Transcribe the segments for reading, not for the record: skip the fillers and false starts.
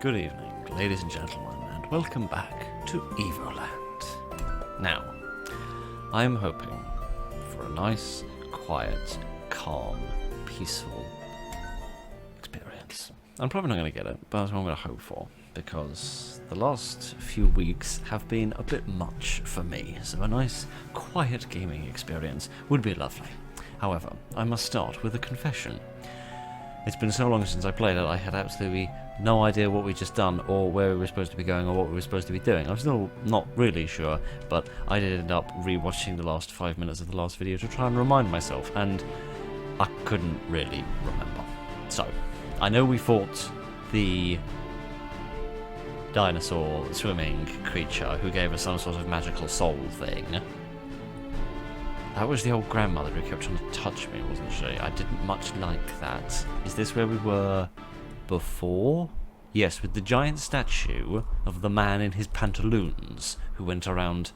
Good evening, ladies and gentlemen, and welcome back to Evoland. Now, I'm hoping for a nice, quiet, calm, peaceful experience. I'm probably not going to get it, but that's what I'm going to hope for, because the last few weeks have been a bit much for me, so a nice, quiet gaming experience would be lovely. However, I must start with a confession. It's been so long since I played it, I had absolutely no idea what we'd just done, or where we were supposed to be going, or what we were supposed to be doing. I'm still not really sure, but I did end up rewatching the last 5 minutes of the last video to try and remind myself, and I couldn't really remember. So, I know we fought the dinosaur swimming creature who gave us some sort of magical soul thing. That was the old grandmother who kept trying to touch me, wasn't she? I didn't much like that. Is this where we were before? Yes, with the giant statue of the man in his pantaloons who went around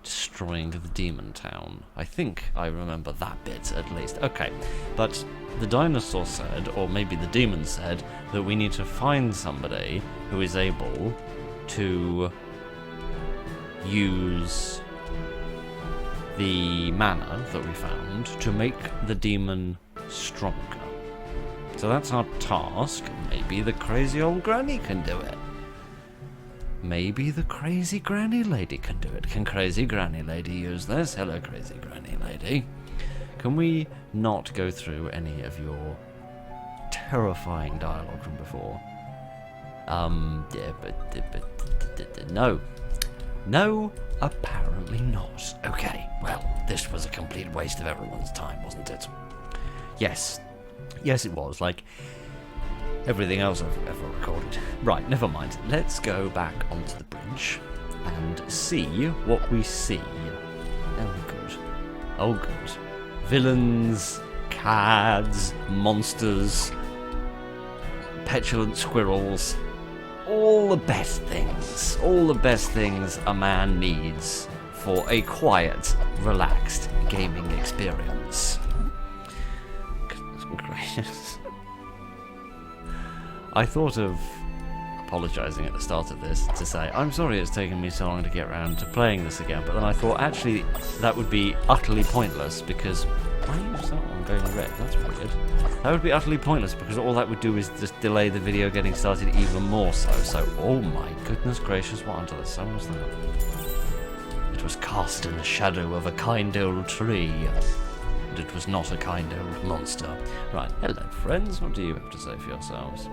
destroying the demon town. I think I remember that bit, at least. Okay, but the dinosaur said, or maybe the demon said, that we need to find somebody who is able to use the mana that we found to make the demon stronger. So that's our task. Maybe the crazy old granny can do it. Maybe the crazy granny lady can do it. Can crazy granny lady use this? Hello, crazy granny lady. Can we not go through any of your terrifying dialogue from before? Yeah, but no. No, apparently not. Okay, well, this was a complete waste of everyone's time, wasn't it? Yes, it was, like everything else I've ever recorded. Right, never mind. Let's go back onto the bridge and see what we see. Oh, good. Villains, cads, monsters, petulant squirrels. All the best things a man needs for a quiet, relaxed gaming experience. Goodness gracious. I thought of apologising at the start of this to say, I'm sorry it's taken me so long to get around to playing this again, but then I thought actually that would be utterly pointless because... Why is that one going red? That's weird. That would be utterly pointless because all that would do is just delay the video getting started even more so. So, oh my goodness gracious, what under the sun was that? It was cast in the shadow of a kind old tree. And it was not a kind old monster. Right, hello friends, what do you have to say for yourselves?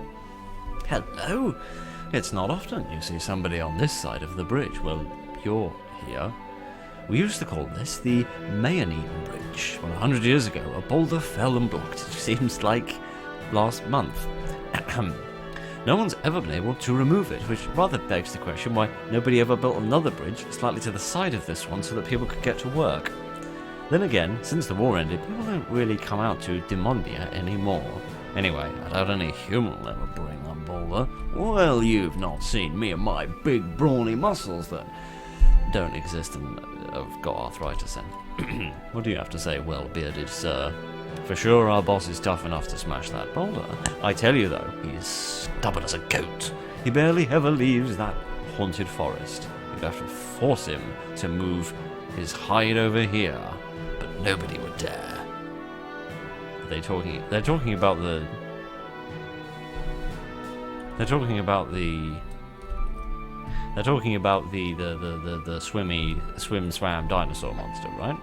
Hello? It's not often you see somebody on this side of the bridge. Well, you're here. We used to call this the Mayoneton Bridge. Well, 100 years ago, a boulder fell and blocked it. Seems like last month. No one's ever been able to remove it, which rather begs the question why nobody ever built another bridge slightly to the side of this one so that people could get to work. Then again, since the war ended, people don't really come out to Demondia anymore. Anyway, I doubt any human will ever bring that boulder. Well, you've not seen me and my big brawny muscles that don't exist and have got arthritis in. What do you have to say, well-bearded sir? For sure our boss is tough enough to smash that boulder. I tell you though, he's stubborn as a goat. He barely ever leaves that haunted forest. You'd have to force him to move his hide over here, but nobody would dare. They're talking about the... They're talking about the swim-swam dinosaur monster, right?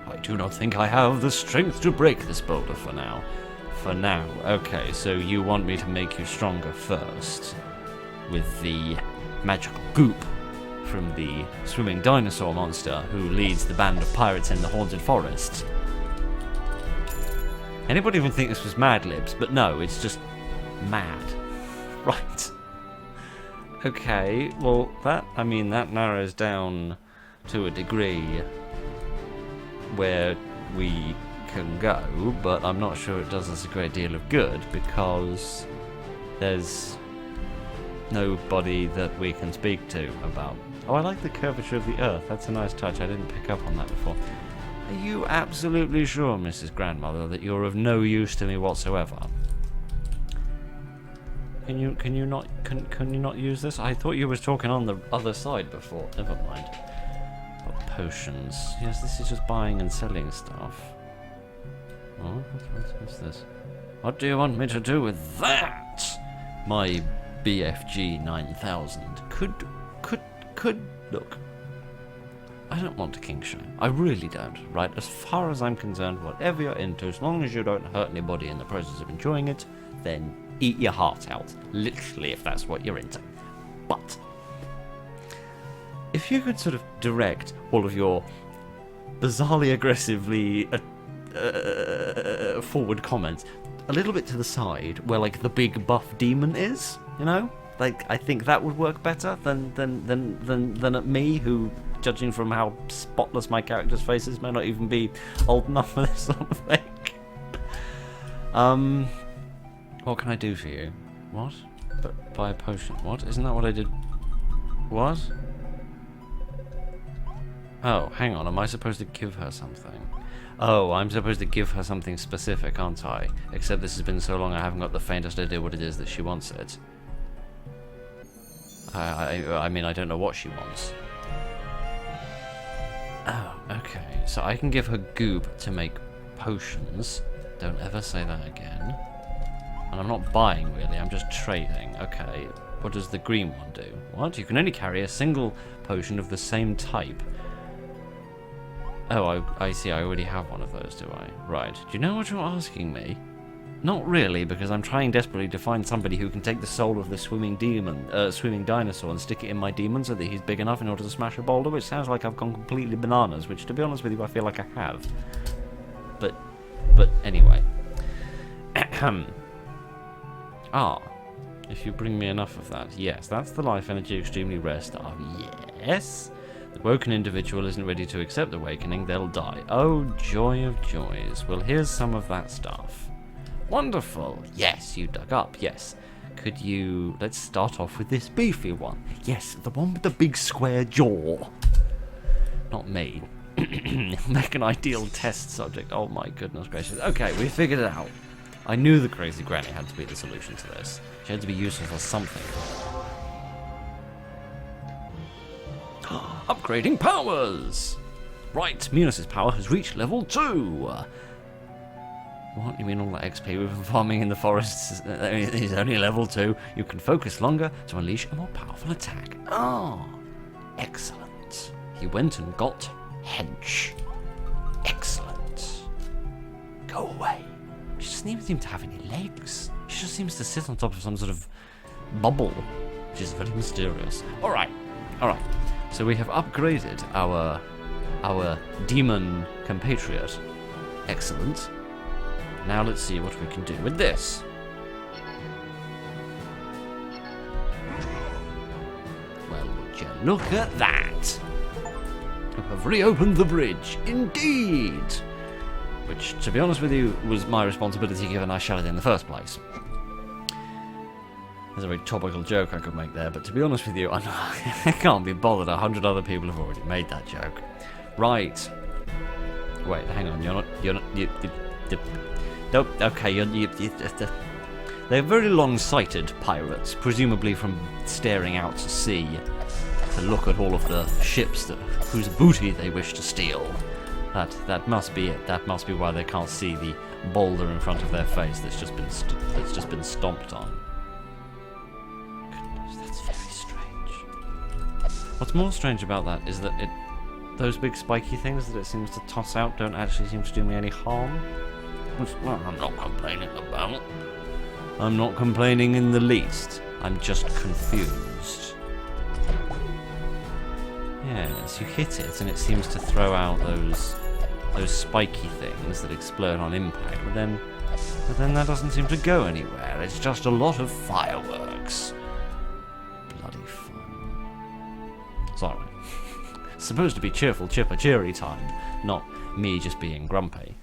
I do not think I have the strength to break this boulder for now. For now. Okay, so you want me to make you stronger first with the magical goop from the swimming dinosaur monster who leads the band of pirates in the haunted forest. Anybody would think this was Mad Libs, but no, it's just mad. Right. Okay, well, that narrows down to a degree where we can go, but I'm not sure it does us a great deal of good because there's nobody that we can speak to about. Oh, I like the curvature of the earth. That's a nice touch. I didn't pick up on that before. Are you absolutely sure, Mrs. Grandmother, that you're of no use to me whatsoever? Can you not use this? I thought you was talking on the other side before. Never mind. Oh, potions. Yes, this is just buying and selling stuff. Oh, what's this? What do you want me to do with that? My BFG 9000 could look. I don't want a king shine. I really don't. Right, as far as I'm concerned, whatever you're into, as long as you don't hurt anybody in the process of enjoying it, then eat your heart out. Literally, if that's what you're into. But if you could sort of direct all of your bizarrely aggressively forward comments a little bit to the side, where like the big buff demon is, you know, like I think that would work better than at me, who, judging from how spotless my character's face is, may not even be old enough for this sort of thing. What can I do for you? What? But buy a potion. What? Isn't that what I did? What? Oh, hang on. Am I supposed to give her something? Oh, I'm supposed to give her something specific, aren't I? Except this has been so long I haven't got the faintest idea what it is that she wants it. I mean, I don't know what she wants. Oh, okay. So I can give her goob to make potions. Don't ever say that again. And I'm not buying, really. I'm just trading. Okay. What does the green one do? What? You can only carry a single potion of the same type. Oh, I see. I already have one of those, do I? Right. Do you know what you're asking me? Not really, because I'm trying desperately to find somebody who can take the soul of the swimming dinosaur and stick it in my demon so that he's big enough in order to smash a boulder, which sounds like I've gone completely bananas, which, to be honest with you, I feel like I have. But anyway. If you bring me enough of that. Yes, that's the life energy extremely rare stuff. Yes. The woken individual isn't ready to accept awakening, they'll die. Oh, joy of joys. Well, here's some of that stuff. Wonderful. Yes, you dug up. Yes. Could you... Let's start off with this beefy one. Yes, the one with the big square jaw. Not me. Make an ideal test subject. Oh my goodness gracious. Okay, we figured it out. I knew the crazy granny had to be the solution to this. She had to be useful for something. Upgrading powers! Right, Munis's power has reached level 2. What? You mean all that XP we've been farming in the forests is only level 2? You can focus longer to unleash a more powerful attack. Ah, excellent. He went and got hench. Excellent. Go away. She doesn't even seem to have any legs. She just seems to sit on top of some sort of bubble, which is very mysterious. Alright. So we have upgraded our demon compatriot. Excellent. Now let's see what we can do with this. Well, would you look at that? You have reopened the bridge. Indeed! Which, to be honest with you, was my responsibility given I shut it in the first place. There's a very topical joke I could make there, but to be honest with you, I can't be bothered. 100 other people have already made that joke. Right. Wait, hang on. Nope. Okay, they're very long-sighted pirates, presumably from staring out to sea to look at all of the ships whose booty they wish to steal. That must be it. That must be why they can't see the boulder in front of their face that's just been stomped on. Goodness, that's very strange. What's more strange about that is that those big spiky things that it seems to toss out don't actually seem to do me any harm. Which, well, I'm not complaining about. I'm not complaining in the least. I'm just confused. Yes, you hit it and it seems to throw out those spiky things that explode on impact, but then that doesn't seem to go anywhere. It's just a lot of fireworks. Bloody fun. Sorry. It's supposed to be cheerful, chipper, cheery time, not me just being grumpy.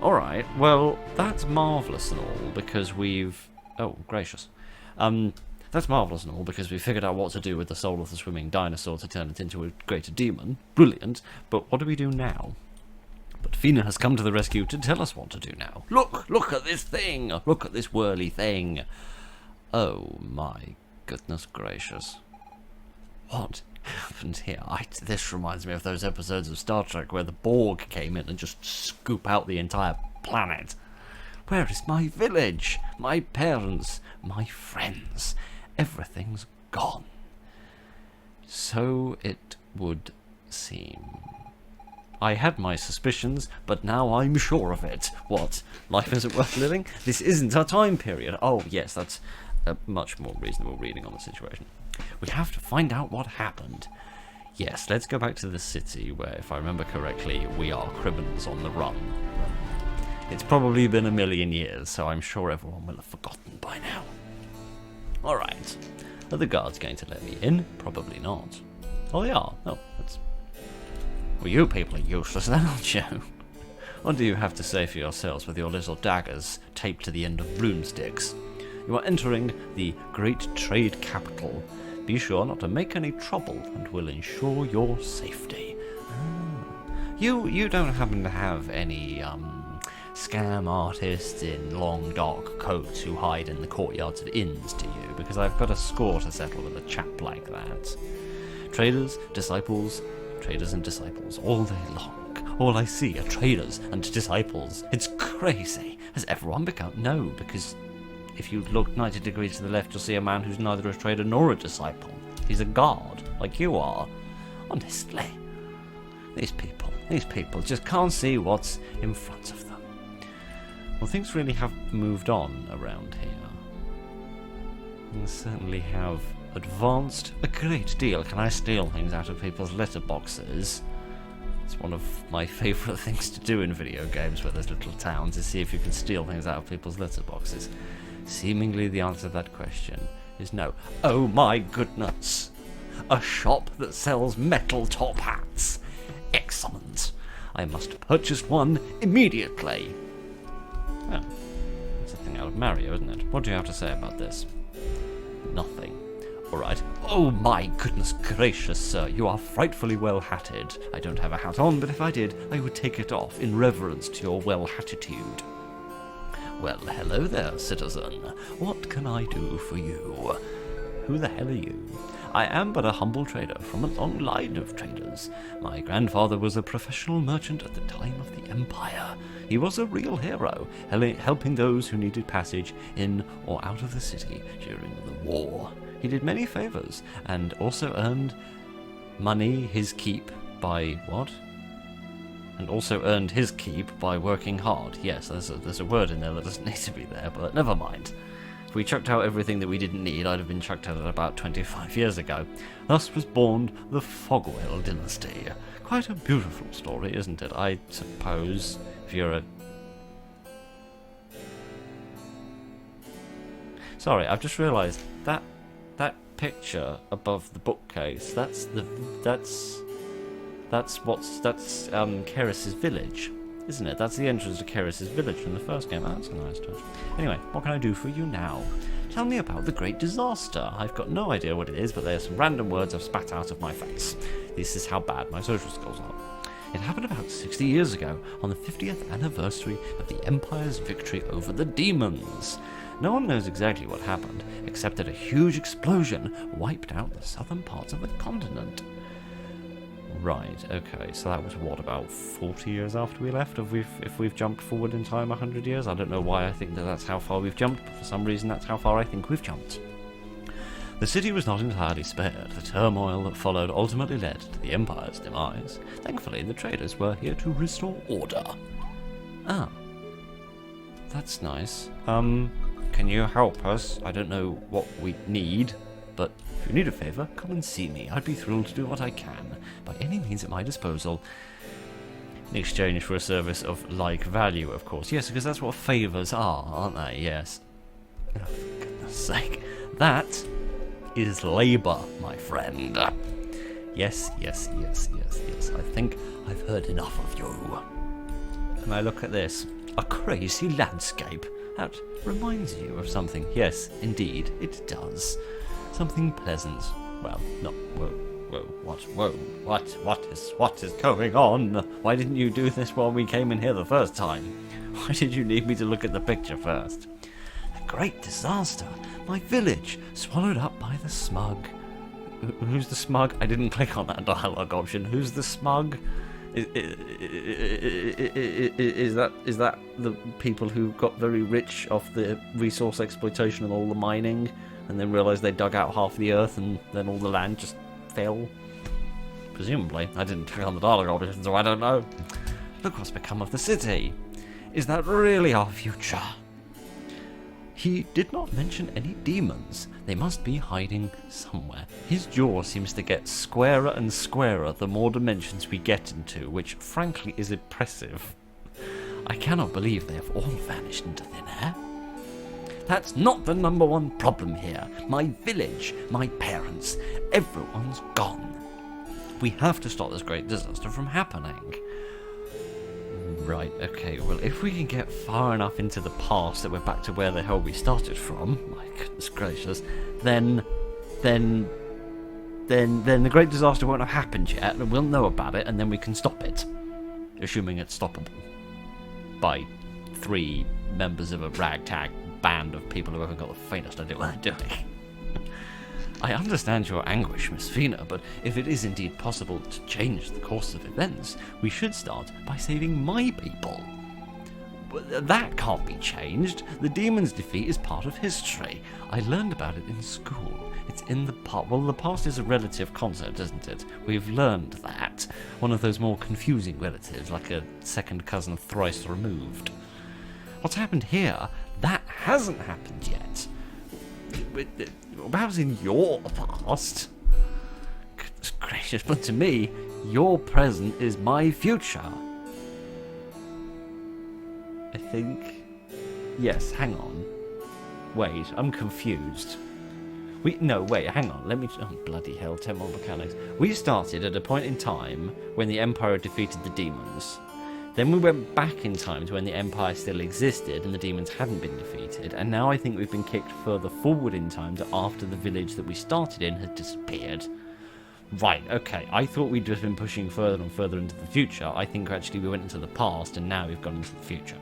Alright, well, that's marvellous and all, because we've... Oh, gracious. That's marvellous and all, because we figured out what to do with the soul of the swimming dinosaur to turn it into a greater demon. Brilliant. But what do we do now? But Fina has come to the rescue to tell us what to do now. Look at this thing! Look at this whirly thing! Oh my goodness gracious. What happened here? This reminds me of those episodes of Star Trek where the Borg came in and just scoop out the entire planet. Where is my village? My parents? My friends? Everything's gone. So it would seem. I had my suspicions, but now I'm sure of it. What? Life isn't worth living? This isn't our time period. Oh, yes, that's a much more reasonable reading on the situation. We have to find out what happened. Yes, let's go back to the city where, if I remember correctly, we are criminals on the run. It's probably been 1,000,000 years, so I'm sure everyone will have forgotten by now. Alright. Are the guards going to let me in? Probably not. Oh, they are. Oh, that's... Well, you people are useless then, aren't you? What do you have to say for yourselves with your little daggers taped to the end of broomsticks? You are entering the great trade capital. Be sure not to make any trouble, and will ensure your safety. You don't happen to have any, scam artists in long dark coats who hide in the courtyards of inns, do you? Because I've got a score to settle with a chap like that. Traders and disciples, all day long. All I see are traders and disciples. It's crazy. Has everyone become... No, because if you look 90 degrees to the left, you'll see a man who's neither a trader nor a disciple. He's a guard, like you are. Honestly. These people just can't see what's in front of them. Well, things really have moved on around here. They certainly have advanced a great deal. Can I steal things out of people's letterboxes? It's one of my favourite things to do in video games where there's little towns, is see if you can steal things out of people's letterboxes. Seemingly the answer to that question is no. Oh my goodness! A shop that sells metal top hats! Excellent! I must purchase one immediately! Well, that's a thing out of Mario, isn't it? What do you have to say about this? Nothing. Alright. Oh my goodness gracious, sir, you are frightfully well-hatted. I don't have a hat on, but if I did, I would take it off in reverence to your well-hattitude. Well, hello there, citizen. What can I do for you? Who the hell are you? I am but a humble trader from a long line of traders. My grandfather was a professional merchant at the time of the Empire. He was a real hero, helping those who needed passage in or out of the city during the war. He did many favours, and also earned money his keep by what? And also earned his keep by working hard. Yes, there's a word in there that doesn't need to be there, but never mind. If we chucked out everything that we didn't need, I'd have been chucked out about 25 years ago. Thus was born the Fogwell dynasty. Quite a beautiful story, isn't it? I suppose, if you're a... Sorry, I've just realised that picture above the bookcase, that's Keris's village, isn't it? That's the entrance to Keris's village from the first game. Oh, that's a nice touch. Anyway, what can I do for you now? Tell me about the great disaster. I've got no idea what it is, but there's some random words I've spat out of my face. This is how bad my social skills are. It happened about 60 years ago, on the 50th anniversary of the Empire's victory over the demons. No one knows exactly what happened, except that a huge explosion wiped out the southern parts of the continent. Right, okay, so that was what, about 40 years after we left, if we've jumped forward in time 100 years? I don't know why I think that's how far we've jumped, but for some reason that's how far I think we've jumped. The city was not entirely spared. The turmoil that followed ultimately led to the Empire's demise. Thankfully, the traders were here to restore order. Ah. That's nice. Can you help us? I don't know what we need, but if you need a favour, come and see me. I'd be thrilled to do what I can, by any means at my disposal. In exchange for a service of like value, of course. Yes, because that's what favours are, aren't they? Yes. Oh, for goodness sake. That is labour, my friend. Yes. I think I've heard enough of you. Can I look at this? A crazy landscape. That reminds you of something. Yes, indeed, it does. Something pleasant. Well, no, what is going on? Why didn't you do this while we came in here the first time? Why did you need me to look at the picture first? The great disaster. My village swallowed up by the smug. Who's the smug? I didn't click on that dialogue option. Who's the smug? Is that the people who got very rich off the resource exploitation and all the mining, and then realised they dug out half the earth and then all the land just fell? Presumably. I didn't click on the dialogue option, so I don't know. Look what's become of the city. Is that really our future? He did not mention any demons. They must be hiding somewhere. His jaw seems to get squarer and squarer the more dimensions we get into, which frankly is impressive. I cannot believe they have all vanished into thin air. That's not the number one problem here. My village, my parents, everyone's gone. We have to stop this great disaster from happening. Right, okay, well, if we can get far enough into the past that we're back to where the hell we started from, my goodness gracious, then the great disaster won't have happened yet, and we'll know about it, and then we can stop it. Assuming it's stoppable. By 3 members of a ragtag band of people who haven't got the faintest idea what they're doing. I understand your anguish, Miss Fina, but if it is indeed possible to change the course of events, we should start by saving my people. But that can't be changed. The demon's defeat is part of history. I learned about it in school. It's in the past. Well, the past is a relative concept, isn't it? We've learned that. One of those more confusing relatives, like a second cousin thrice removed. What's happened here, that hasn't happened yet. Perhaps in your past. Goodness gracious, but to me, your present is my future. I think. Yes, hang on. Wait, I'm confused. Wait, hang on. Let me. Oh, bloody hell, temporal mechanics. We started at a point in time when the Empire defeated the demons. Then we went back in time to when the Empire still existed and the demons hadn't been defeated, and now I think we've been kicked further forward in time to after the village that we started in had disappeared. Right, okay, I thought we'd just been pushing further and further into the future. I think actually we went into the past and now we've gone into the future.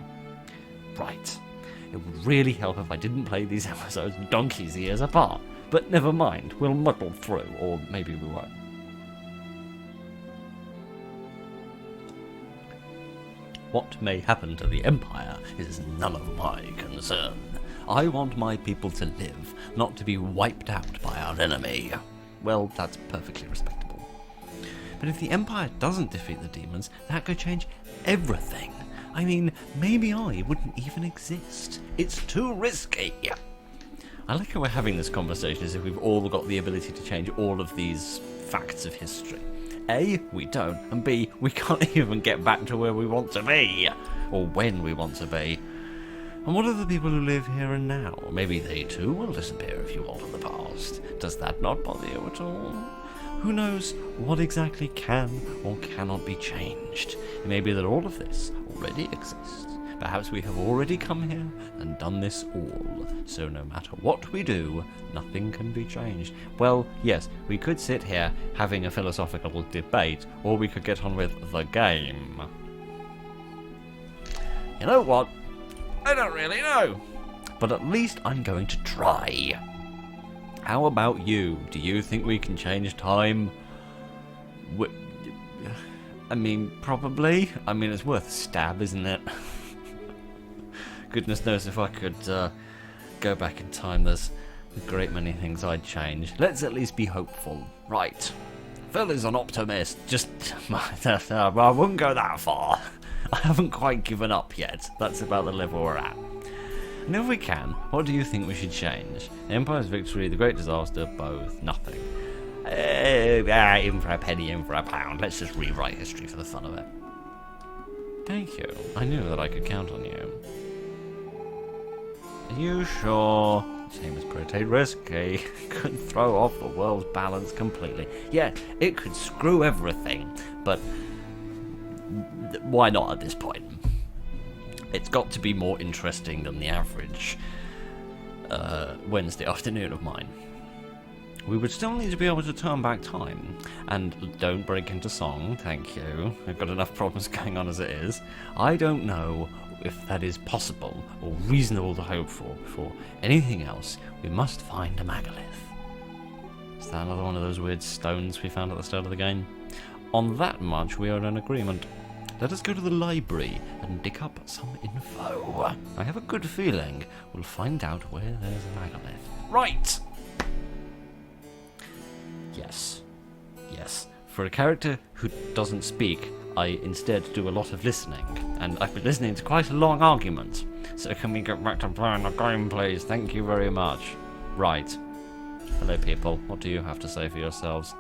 Right. It would really help if I didn't play these episodes donkey's ears apart. But never mind, we'll muddle through, or maybe we won't. What may happen to the Empire is none of my concern. I want my people to live, not to be wiped out by our enemy. Well, that's perfectly respectable. But if the Empire doesn't defeat the demons, that could change everything. I mean, maybe I wouldn't even exist. It's too risky. I like how we're having this conversation as if we've all got the ability to change all of these facts of history. A, we don't, and B, we can't even get back to where we want to be, or when we want to be. And what of the people who live here and now? Maybe they too will disappear if you alter the past. Does that not bother you at all? Who knows what exactly can or cannot be changed? It may be that all of this already exists. Perhaps we have already come here and done this all, so no matter what we do, nothing can be changed. Well, yes, we could sit here having a philosophical debate, or we could get on with the game. You know what? I don't really know. But at least I'm going to try. How about you? Do you think we can change time? I mean, probably. I mean, it's worth a stab, isn't it? Goodness knows if I could go back in time, there's a great many things I'd change. Let's at least be hopeful. Right. Phil is an optimist. Just, I wouldn't go that far. I haven't quite given up yet. That's about the level we're at. And if we can, what do you think we should change? Empire's victory, the great disaster, both, nothing. In for a penny, in for a pound. Let's just rewrite history for the fun of it. Thank you. I knew that I could count on you. Are you sure? Same as pretty risky. Could throw off the world's balance completely. Yeah, it could screw everything, but why not at this point? It's got to be more interesting than the average Wednesday afternoon of mine. We would still need to be able to turn back time. And don't break into song, thank you. I've got enough problems going on as it is. I don't know if that is possible or reasonable to hope for. Before anything else, we must find a megalith. Is that another one of those weird stones we found at the start of the game? On that much, we are in agreement. Let us go to the library and dig up some info. I have a good feeling we'll find out where there's a megalith. Right! Yes. Yes. For a character who doesn't speak, I instead do a lot of listening. And I've been listening to quite a long argument. So can we get back to playing the game, please? Thank you very much. Right. Hello, people. What do you have to say for yourselves?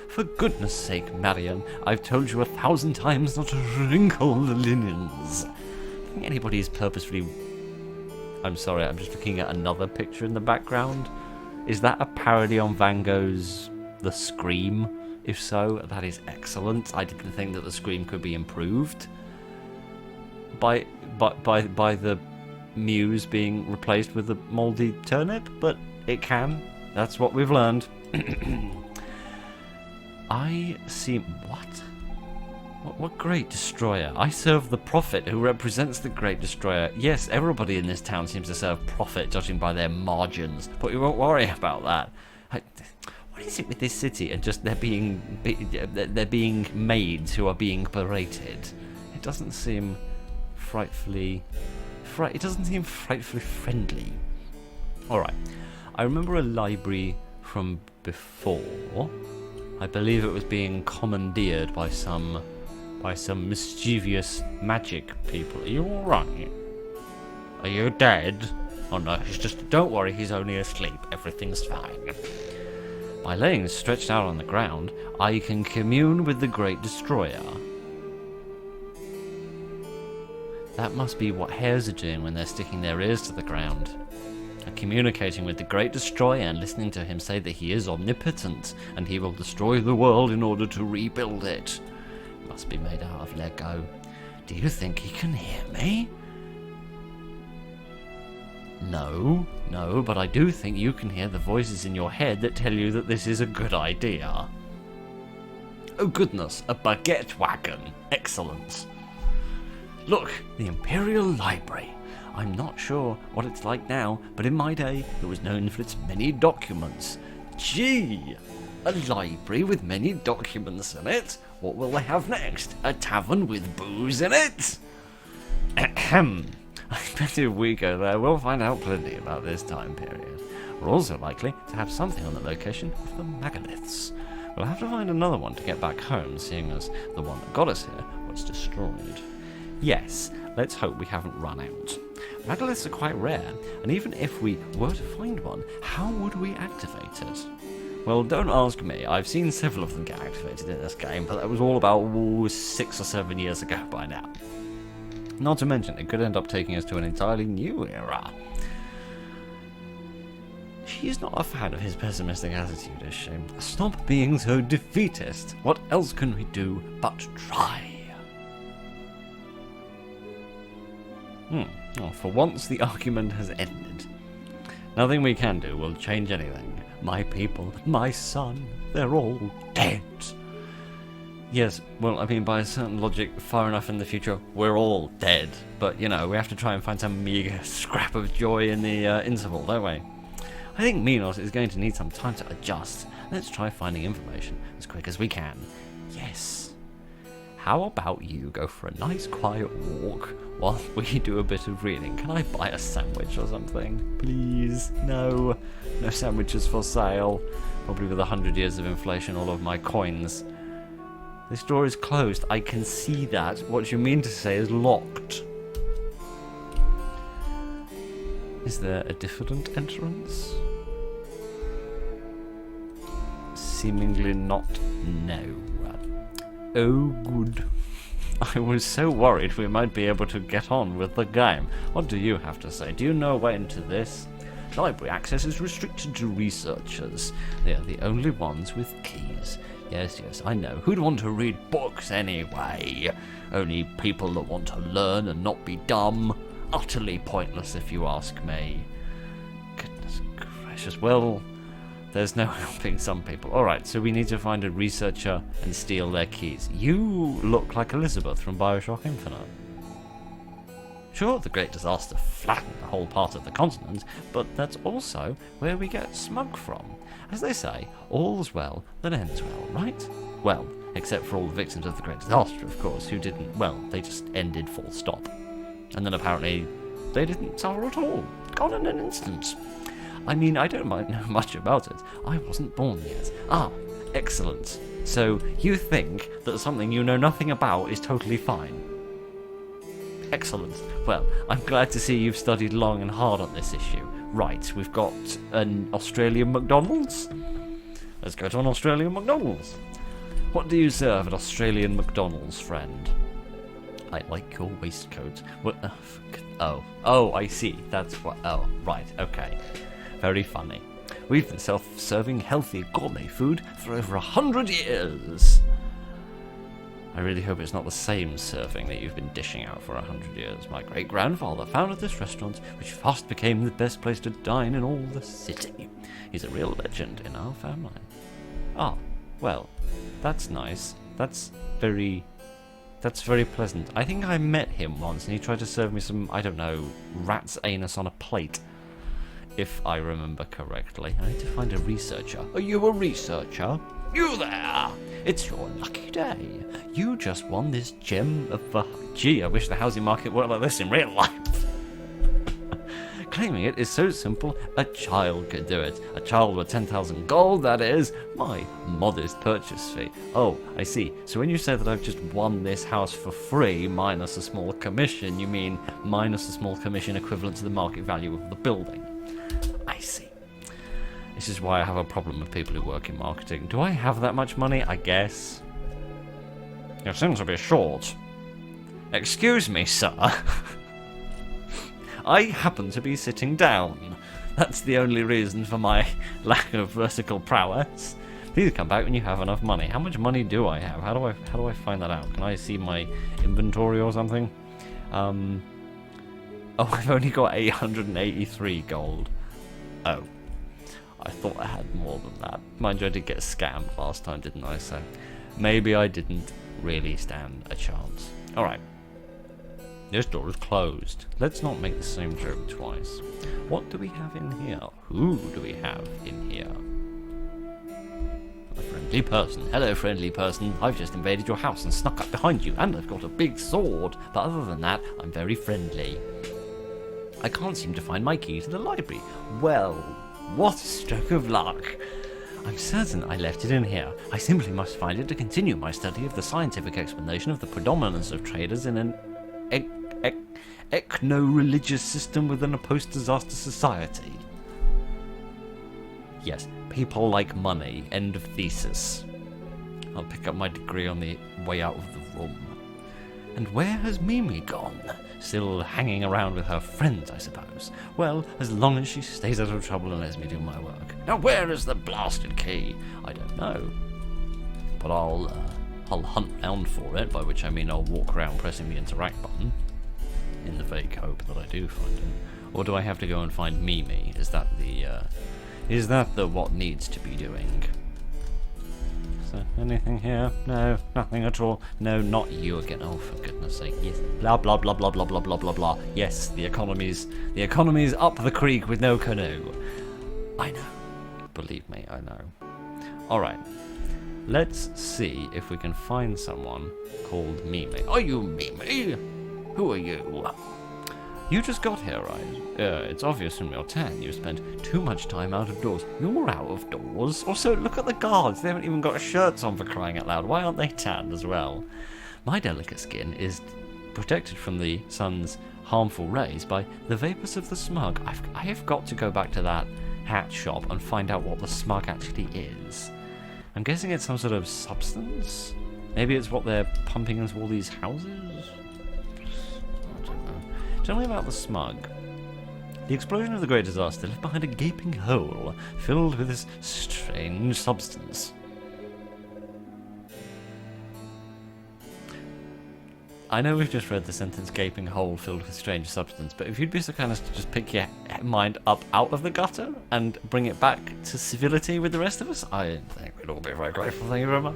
For goodness sake, Marion, I've told you 1,000 times not to wrinkle the linens. I think anybody's purposefully... I'm sorry, I'm just looking at another picture in the background. Is that a parody on Van Gogh's The Scream? If so, that is excellent. I didn't think that The Scream could be improved by the muse being replaced with a mouldy turnip, but it can. That's what we've learned. I see... What great destroyer? I serve the prophet who represents the great destroyer. Yes, everybody in this town seems to serve prophet, judging by their margins, but we won't worry about that. What is it with this city and just there being maids who are being berated? It doesn't seem frightfully friendly. Alright, I remember a library from before. I believe it was being commandeered by some mischievous magic people. Are you alright? Are you dead? Oh no, don't worry, he's only asleep. Everything's fine. By laying stretched out on the ground, I can commune with the Great Destroyer. That must be what hares are doing when they're sticking their ears to the ground. They're communicating with the Great Destroyer and listening to him say that he is omnipotent and he will destroy the world in order to rebuild it. It must be made out of Lego. Do you think he can hear me? No, but I do think you can hear the voices in your head that tell you that this is a good idea. Oh goodness, a baguette wagon. Excellent. Look, the Imperial Library. I'm not sure what it's like now, but in my day, it was known for its many documents. Gee, a library with many documents in it? What will they have next? A tavern with booze in it? Ahem. I bet if we go there, we'll find out plenty about this time period. We're also likely to have something on the location of the megaliths. We'll have to find another one to get back home, seeing as the one that got us here was destroyed. Yes, let's hope we haven't run out. Megaliths are quite rare, and even if we were to find one, how would we activate it? Well, don't ask me. I've seen several of them get activated in this game, but that was all about 6 or 7 years ago by now. Not to mention, it could end up taking us to an entirely new era. She's not a fan of his pessimistic attitude, is she? Stop being so defeatist. What else can we do but try? Well, for once, the argument has ended. Nothing we can do will change anything. My people, my son, they're all dead. Yes, well, I mean, by a certain logic, far enough in the future, we're all dead. But, you know, we have to try and find some meager scrap of joy in the interval, don't we? I think Minos is going to need some time to adjust. Let's try finding information as quick as we can. Yes. How about you go for a nice quiet walk while we do a bit of reading? Can I buy a sandwich or something? Please? No. No sandwiches for sale. Probably with 100 years of inflation, all of my coins. This door is closed. I can see that. What you mean to say is locked. Is there a different entrance? Seemingly not. No. Oh, good. I was so worried we might be able to get on with the game. What do you have to say? Do you know a way into this? Library access is restricted to researchers. They are the only ones with keys. Yes, I know. Who'd want to read books anyway? Only people that want to learn and not be dumb. Utterly pointless if you ask me. Goodness gracious. Well, there's no helping some people. Alright, so we need to find a researcher and steal their keys. You look like Elizabeth from BioShock Infinite. Sure, the Great Disaster flattened the whole part of the continent, but that's also where we get smug from. As they say, all's well that ends well, right? Well, except for all the victims of the Great Disaster, of course, who didn't, well, they just ended full stop. And then apparently they didn't suffer at all. Gone in an instant. I mean, I don't know much about it. I wasn't born yet. Ah, excellent. So you think that something you know nothing about is totally fine? Excellent. Well, I'm glad to see you've studied long and hard on this issue. Right, we've got an Australian McDonald's. Let's go to an Australian McDonald's. What do you serve at Australian McDonald's, friend? I like your waistcoat. What? Oh, I see. That's what. Oh, right. Okay. Very funny. We've been self-serving healthy gourmet food for over 100 years. I really hope it's not the same serving that you've been dishing out for 100 years. My great-grandfather founded this restaurant, which fast became the best place to dine in all the city. He's a real legend in our family. Ah, well, that's nice. That's very pleasant. I think I met him once, and he tried to serve me some, I don't know, rat's anus on a plate. If I remember correctly. I need to find a researcher. Are you a researcher? You there! It's your lucky day. You just won this gem of... Gee, I wish the housing market worked like this in real life. Claiming it is so simple, a child could do it. A child with 10,000 gold, that is. My modest purchase fee. Oh, I see. So when you say that I've just won this house for free, minus a small commission, you mean minus a small commission equivalent to the market value of the building. I see. This is why I have a problem with people who work in marketing. Do I have that much money? I guess. You seem to be short. Excuse me, sir. I happen to be sitting down. That's the only reason for my lack of vertical prowess. Please come back when you have enough money. How much money do I have? How do I find that out? Can I see my inventory or something? Oh, I've only got 883 gold. Oh. I thought I had more than that. Mind you, I did get scammed last time, didn't I? So maybe I didn't really stand a chance. Alright. This door is closed. Let's not make the same joke twice. What do we have in here? Who do we have in here? A friendly person. Hello, friendly person. I've just invaded your house and snuck up behind you, and I've got a big sword. But other than that, I'm very friendly. I can't seem to find my key to the library. Well, what a stroke of luck. I'm certain I left it in here. I simply must find it to continue my study of the scientific explanation of the predominance of traders in an ecno-religious system within a post-disaster society. Yes, people like money. End of thesis. I'll pick up my degree on the way out of the room. And where has Mimi gone? Still hanging around with her friends, I suppose. Well, as long as she stays out of trouble and lets me do my work. Now where is the blasted key? I don't know. But I'll hunt round for it, by which I mean I'll walk around pressing the interact button, in the vague hope that I do find him. Or do I have to go and find Mimi? Is that the what needs to be doing? Is there anything here? No, nothing at all. No, not you again. Oh, for goodness sake. Yes. Blah, blah, blah, blah, blah, blah, blah, blah, blah. Yes, the economy's up the creek with no canoe. I know. Believe me, I know. Alright. Let's see if we can find someone called Mimi. Are you Mimi? Who are you? You just got here, right? It's obvious from your tan you've spent too much time out of doors. You're out of doors? Also, look at the guards. They haven't even got shirts on, for crying out loud. Why aren't they tanned as well? My delicate skin is protected from the sun's harmful rays by the vapours of the smug. I have got to go back to that hat shop and find out what the smug actually is. I'm guessing it's some sort of substance? Maybe it's what they're pumping into all these houses? Tell me about the smug. The explosion of the Great Disaster left behind a gaping hole filled with this strange substance. I know we've just read the sentence gaping hole filled with strange substance, but if you'd be so kind as to just pick your mind up out of the gutter and bring it back to civility with the rest of us, I think we'd all be very grateful. Thank you very much.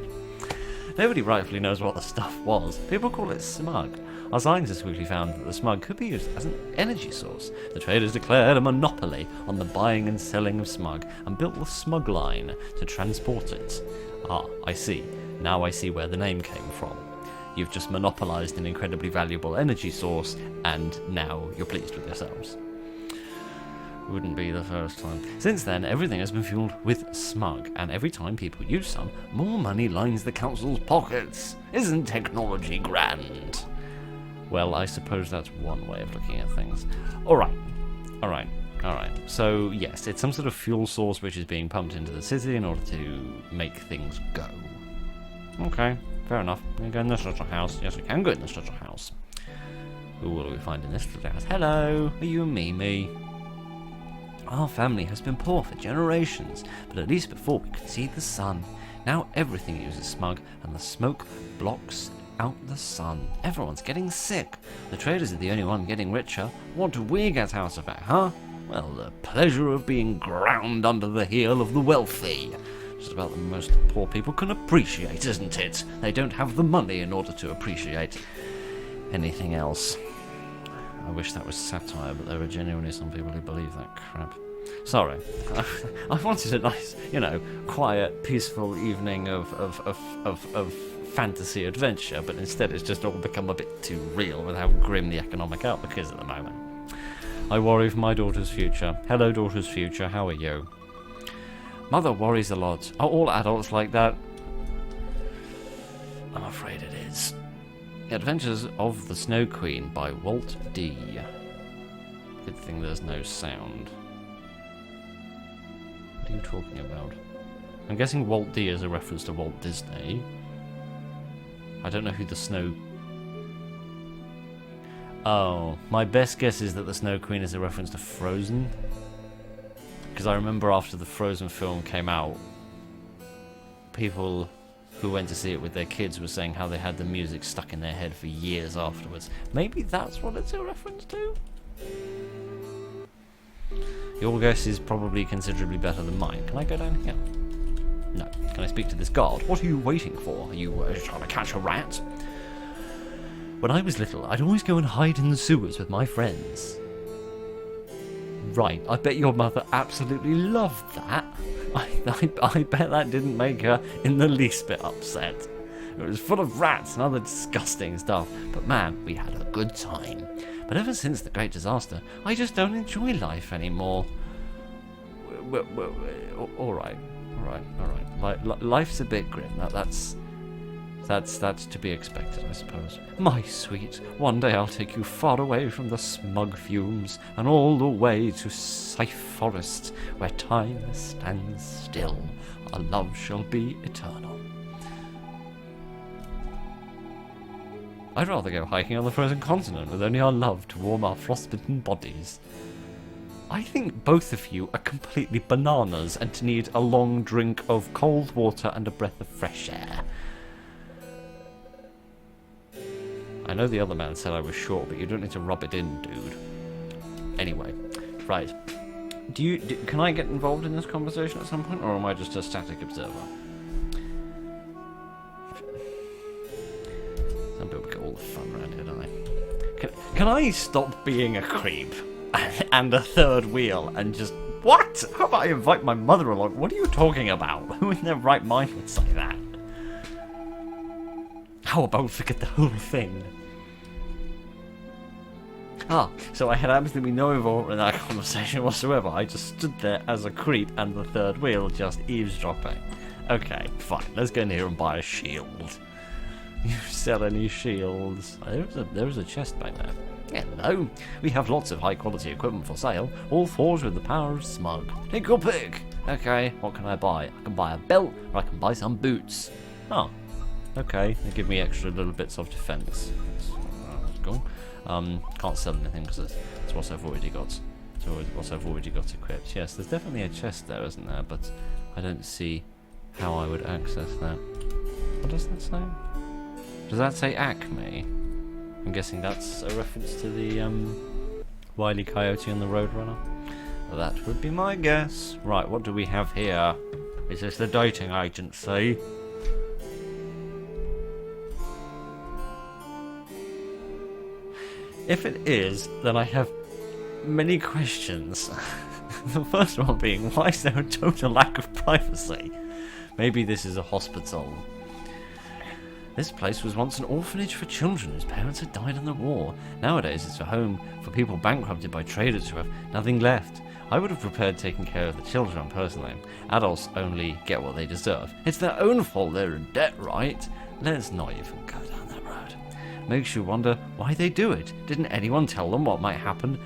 Nobody rightfully knows what the stuff was. People call it smug. Our scientists quickly found that the smug could be used as an energy source. The traders declared a monopoly on the buying and selling of smug and built the smug line to transport it. Ah, I see. Now I see where the name came from. You've just monopolised an incredibly valuable energy source, and now you're pleased with yourselves. Wouldn't be the first time. Since then, everything has been fueled with smug, and every time people use some, more money lines the council's pockets. Isn't technology grand? Well, I suppose that's one way of looking at things. Alright. So, yes, it's some sort of fuel source which is being pumped into the city in order to make things go. Okay, fair enough. You can go in this little house. Yes, we can go in this little house. Ooh, what do we find in this little house? Hello, are you Mimi? Our family has been poor for generations, but at least before we could see the sun. Now everything uses smug, and the smoke blocks out the sun. Everyone's getting sick. The traders are the only one getting richer. What do we get out of it, huh? Well, the pleasure of being ground under the heel of the wealthy. Just about the most poor people can appreciate, isn't it? They don't have the money in order to appreciate anything else. I wish that was satire, but there are genuinely some people who believe that crap. Sorry. I wanted a nice, quiet, peaceful evening of fantasy adventure, but instead it's just all become a bit too real with how grim the economic outlook is at the moment. I worry for my daughter's future. Hello, daughter's future, how are you? Mother worries a lot. Are all adults like that? I'm afraid it is. Adventures of the Snow Queen by Walt D. Good thing there's no sound. What are you talking about? I'm guessing Walt D is a reference to Walt Disney. I don't know who the Snow... Oh, my best guess is that the Snow Queen is a reference to Frozen. Because I remember after the Frozen film came out, people who went to see it with their kids were saying how they had the music stuck in their head for years afterwards. Maybe that's what it's a reference to? Your guess is probably considerably better than mine. Can I go down here? No. Can I speak to this guard? What are you waiting for? Are you trying to catch a rat? When I was little, I'd always go and hide in the sewers with my friends. Right, I bet your mother absolutely loved that. I bet that didn't make her in the least bit upset. It was full of rats and other disgusting stuff, but man, we had a good time. But ever since the Great Disaster, I just don't enjoy life anymore. Alright. Life's a bit grim. That's to be expected, I suppose. My sweet, one day I'll take you far away from the smug fumes and all the way to Safe Forest, where time stands still. Our love shall be eternal. I'd rather go hiking on the frozen continent with only our love to warm our frostbitten bodies. I think both of you are completely bananas and to need a long drink of cold water and a breath of fresh air. I know the other man said I was short, but you don't need to rub it in, dude. Anyway, right. Can I get involved in this conversation at some point, or am I just a static observer? Some people get all the fun around here, don't they? Can I stop being a creep and a third wheel and just... What? How about I invite my mother along? What are you talking about? Who in their right mind would say that? How about forget the whole thing? So I had absolutely no involvement in that conversation whatsoever. I just stood there as a creep and the third wheel just eavesdropping. Okay, fine. Let's go in here and buy a shield. You sell any shields? There's a chest back there. Hello. We have lots of high quality equipment for sale, all forged with the power of smug. Take your pick. Okay, what can I buy? I can buy a belt, or I can buy some boots. Oh. Okay, they give me extra little bits of defense. That's cool. Can't sell anything because it's what I've already got. It's what I've already got equipped. Yes, there's definitely a chest there, isn't there? But I don't see how I would access that. What does that say? Does that say Acme? I'm guessing that's a reference to the Wile E. Coyote and the Roadrunner. That would be my guess. Right, what do we have here? Is this the dating agency? If it is, then I have many questions. The first one being, why is there a total lack of privacy? Maybe this is a hospital. This place was once an orphanage for children whose parents had died in the war. Nowadays it's a home for people bankrupted by traders who have nothing left. I would have preferred taking care of the children personally. Adults only get what they deserve. It's their own fault they're in debt, right? Let's not even go down that road. Makes you wonder why they do it. Didn't anyone tell them what might happen?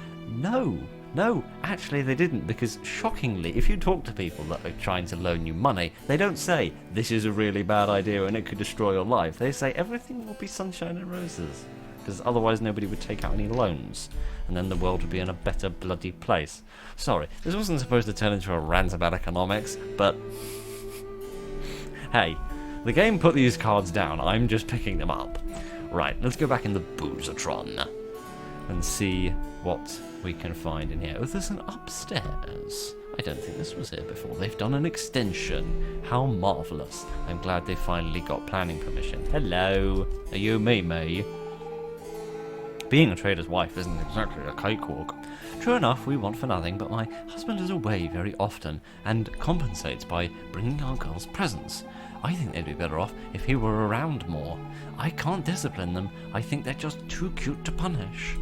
No, actually they didn't, because shockingly, if you talk to people that are trying to loan you money, they don't say, this is a really bad idea and it could destroy your life. They say, everything will be sunshine and roses, because otherwise nobody would take out any loans, and then the world would be in a better bloody place. Sorry, this wasn't supposed to turn into a rant about economics, but hey, the game put these cards down, I'm just picking them up. Right, let's go back in the Boozatron and see what we can find in here. Oh, there's an upstairs. I don't think this was here before. They've done an extension. How marvellous. I'm glad they finally got planning permission. Hello. Are you me? Being a trader's wife isn't exactly a cakewalk. True enough, we want for nothing, but my husband is away very often and compensates by bringing our girls presents. I think they'd be better off if he were around more. I can't discipline them. I think they're just too cute to punish.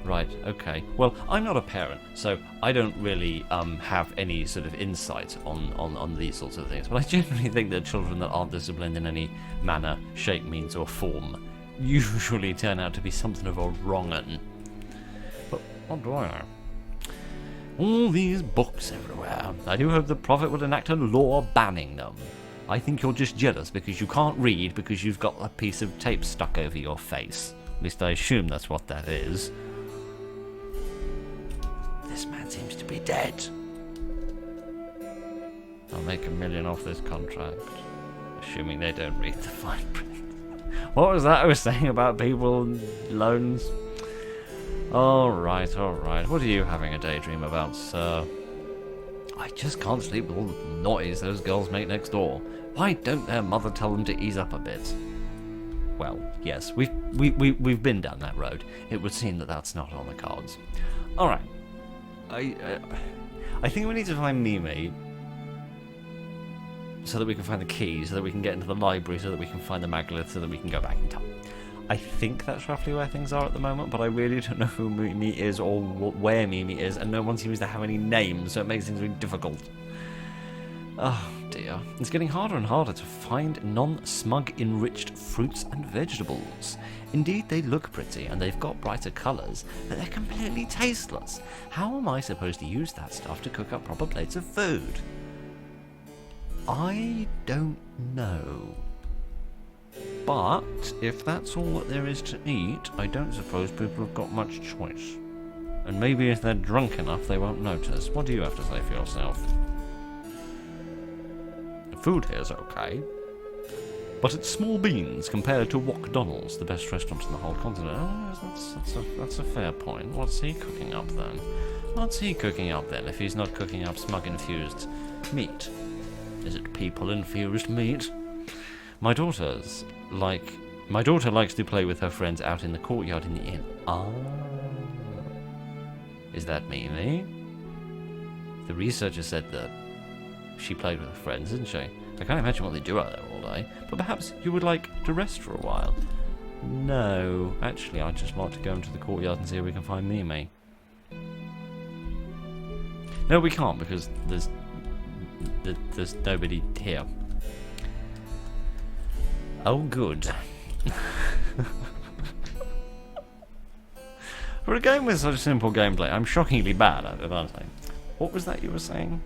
Right, okay. Well, I'm not a parent, so I don't really have any sort of insight on these sorts of things. But I generally think that children that aren't disciplined in any manner, shape, means, or form usually turn out to be something of a wrong-un. But what do I know? All these books everywhere. I do hope the Prophet will enact a law banning them. I think you're just jealous because you can't read because you've got a piece of tape stuck over your face. At least I assume that's what that is. This man seems to be dead. I'll make $1 million off this contract, assuming they don't read the fine print. What was that I was saying about people and loans? Alright. What are you having a daydream about, sir? I just can't sleep with all the noise those girls make next door. Why don't their mother tell them to ease up a bit? Well, yes, we've been down that road. It would seem that that's not on the cards. Alright. I think we need to find Mimi so that we can find the key, so that we can get into the library, so that we can find the Maglith, so that we can go back in time. I think that's roughly where things are at the moment, but I really don't know who Mimi is or where Mimi is, and no one seems to have any names, so it makes things really difficult. Oh dear. It's getting harder and harder to find non-smug enriched fruits and vegetables. Indeed, they look pretty and they've got brighter colours, but they're completely tasteless. How am I supposed to use that stuff to cook up proper plates of food? I don't know. But if that's all that there is to eat, I don't suppose people have got much choice. And maybe if they're drunk enough, they won't notice. What do you have to say for yourself? The food here's okay, but it's small beans compared to Wokdonald's, the best restaurant in the whole continent. Oh, that's a fair point. What's he cooking up then? If he's not cooking up smug-infused meat? Is it people-infused meat? My daughter likes to play with her friends out in the courtyard in the inn. Ah. Is that Mimi? The researcher said that she played with her friends, didn't she? I can't imagine what they do out there all day. But perhaps you would like to rest for a while? No. Actually, I'd just like to go into the courtyard and see if we can find Mimi. No, we can't, because there's nobody here. Oh, good. For a game with such simple gameplay, I'm shockingly bad at it, aren't I? What was that you were saying?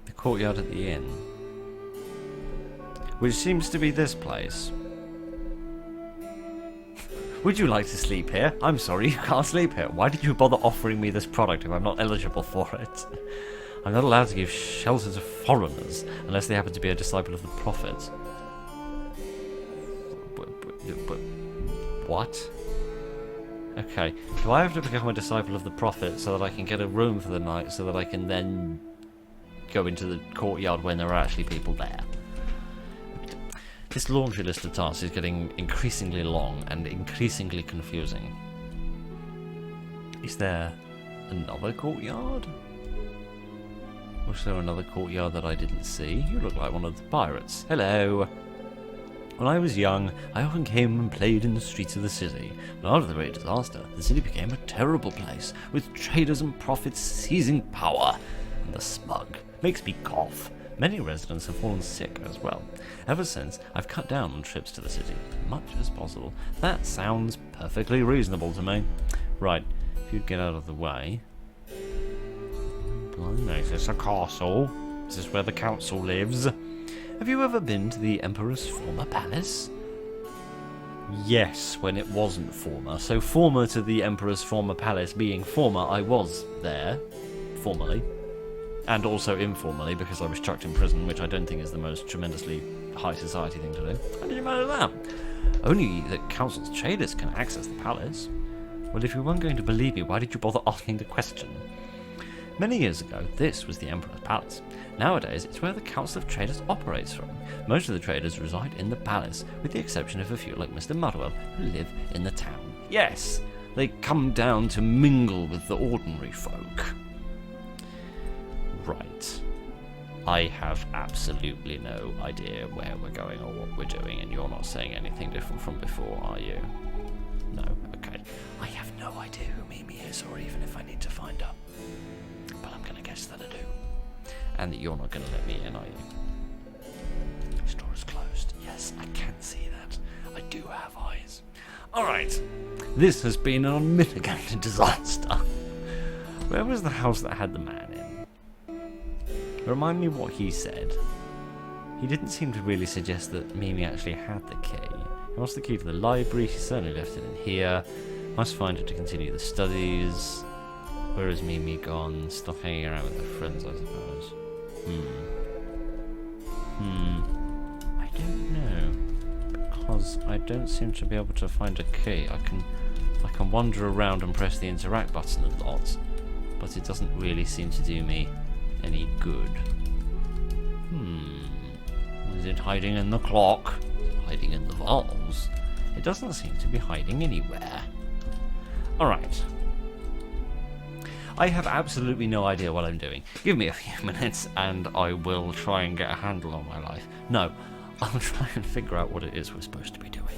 The courtyard at the inn. Which seems to be this place. Would you like to sleep here? I'm sorry, you can't sleep here. Why did you bother offering me this product if I'm not eligible for it? I'm not allowed to give shelter to foreigners unless they happen to be a disciple of the Prophet. What? Okay, do I have to become a disciple of the Prophet so that I can get a room for the night so that I can then go into the courtyard when there are actually people there? This laundry list of tasks is getting increasingly long and increasingly confusing. Is there another courtyard? Or is there another courtyard that I didn't see? You look like one of the pirates. Hello! When I was young, I often came and played in the streets of the city. But after the Great Disaster, the city became a terrible place, with traders and prophets seizing power. And the smug makes me cough. Many residents have fallen sick as well. Ever since, I've cut down on trips to the city, as much as possible. That sounds perfectly reasonable to me. Right, if you'd get out of the way. Blimey, is this a castle? Is this where the council lives? Have you ever been to the Emperor's former palace? Yes, when it wasn't former. So former to the Emperor's former palace being former, I was there, formally. And also informally, because I was chucked in prison, which I don't think is the most tremendously high society thing to do. How did you manage that? Only the council's traders can access the palace. Well, if you weren't going to believe me, why did you bother asking the question? Many years ago, this was the Emperor's palace. Nowadays, it's where the Council of Traders operates from. Most of the traders reside in the palace, with the exception of a few like Mr. Mudwell, who live in the town. Yes, they come down to mingle with the ordinary folk. Right. I have absolutely no idea where we're going or what we're doing, and you're not saying anything different from before, are you? No? Okay. I have no idea who Mimi is, or even if I need to find her. But I'm going to guess that I do. And that you're not going to let me in, are you? This door is closed. Yes, I can see that. I do have eyes. Alright. This has been an unmitigated disaster. Where was the house that had the man in? Remind me what he said. He didn't seem to really suggest that Mimi actually had the key. He wants the key to the library. She certainly left it in here. Must find it to continue the studies. Where has Mimi gone? Stop hanging around with her friends, I suppose. I don't know. Because I don't seem to be able to find a key. I can wander around and press the interact button a lot, but it doesn't really seem to do me any good. Is it hiding in the clock? Is it hiding in the valves? It doesn't seem to be hiding anywhere. Alright. I have absolutely no idea what I'm doing. Give me a few minutes and I will try and get a handle on my life. No, I'll try and figure out what it is we're supposed to be doing.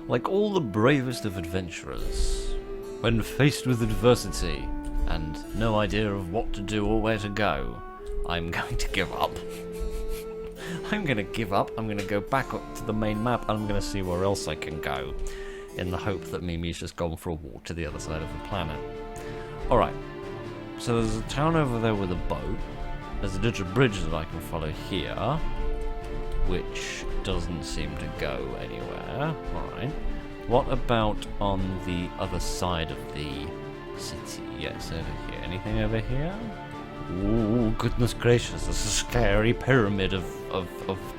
Like all the bravest of adventurers, when faced with adversity and no idea of what to do or where to go, I'm going to give up. I'm going to give up, I'm going to go back up to the main map, and I'm going to see where else I can go, in the hope that Mimi's just gone for a walk to the other side of the planet. Alright, so there's a town over there with a boat, there's a little bridge that I can follow here, which doesn't seem to go anywhere. Alright, what about on the other side of the city? Yes, over here. Anything over here? Ooh, goodness gracious, this is a scary pyramid of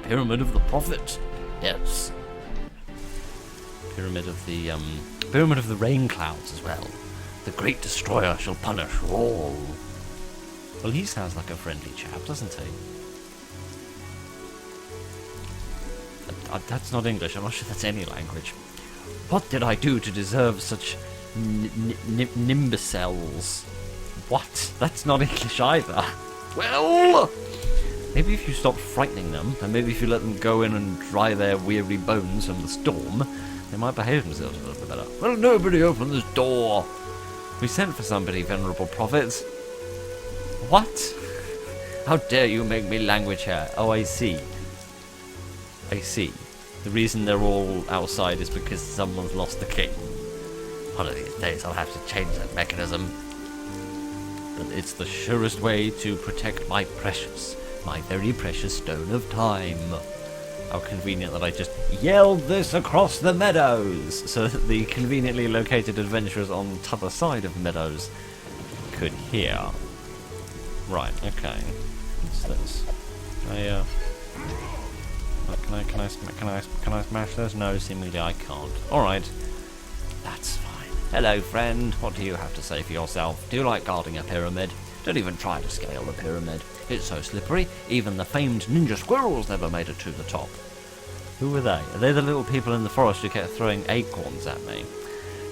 Pyramid of the Prophet. Yes. Pyramid of the rain clouds as well. The great destroyer shall punish all. Well, he sounds like a friendly chap, doesn't he? That's not English. I'm not sure that's any language. What did I do to deserve such nimbicels? What? That's not English either. Well, maybe if you stop frightening them, and maybe if you let them go in and dry their weary bones from the storm, they might behave themselves a little bit better. Well, nobody open this door. We sent for somebody, venerable prophets. What? How dare you make me language here? Oh, I see. I see. The reason they're all outside is because someone's lost the key. One of these days I'll have to change that mechanism. But it's the surest way to protect my very precious stone of time. How convenient that I just yelled this across the meadows, so that the conveniently located adventurers on the other side of meadows could hear. Right, okay. What's this? Can I smash this? No, seemingly I can't. Alright. That's fine. Hello, friend. What do you have to say for yourself? Do you like guarding a pyramid? Don't even try to scale the pyramid. It's so slippery, even the famed ninja squirrels never made it to the top. Who were they? Are they the little people in the forest who kept throwing acorns at me?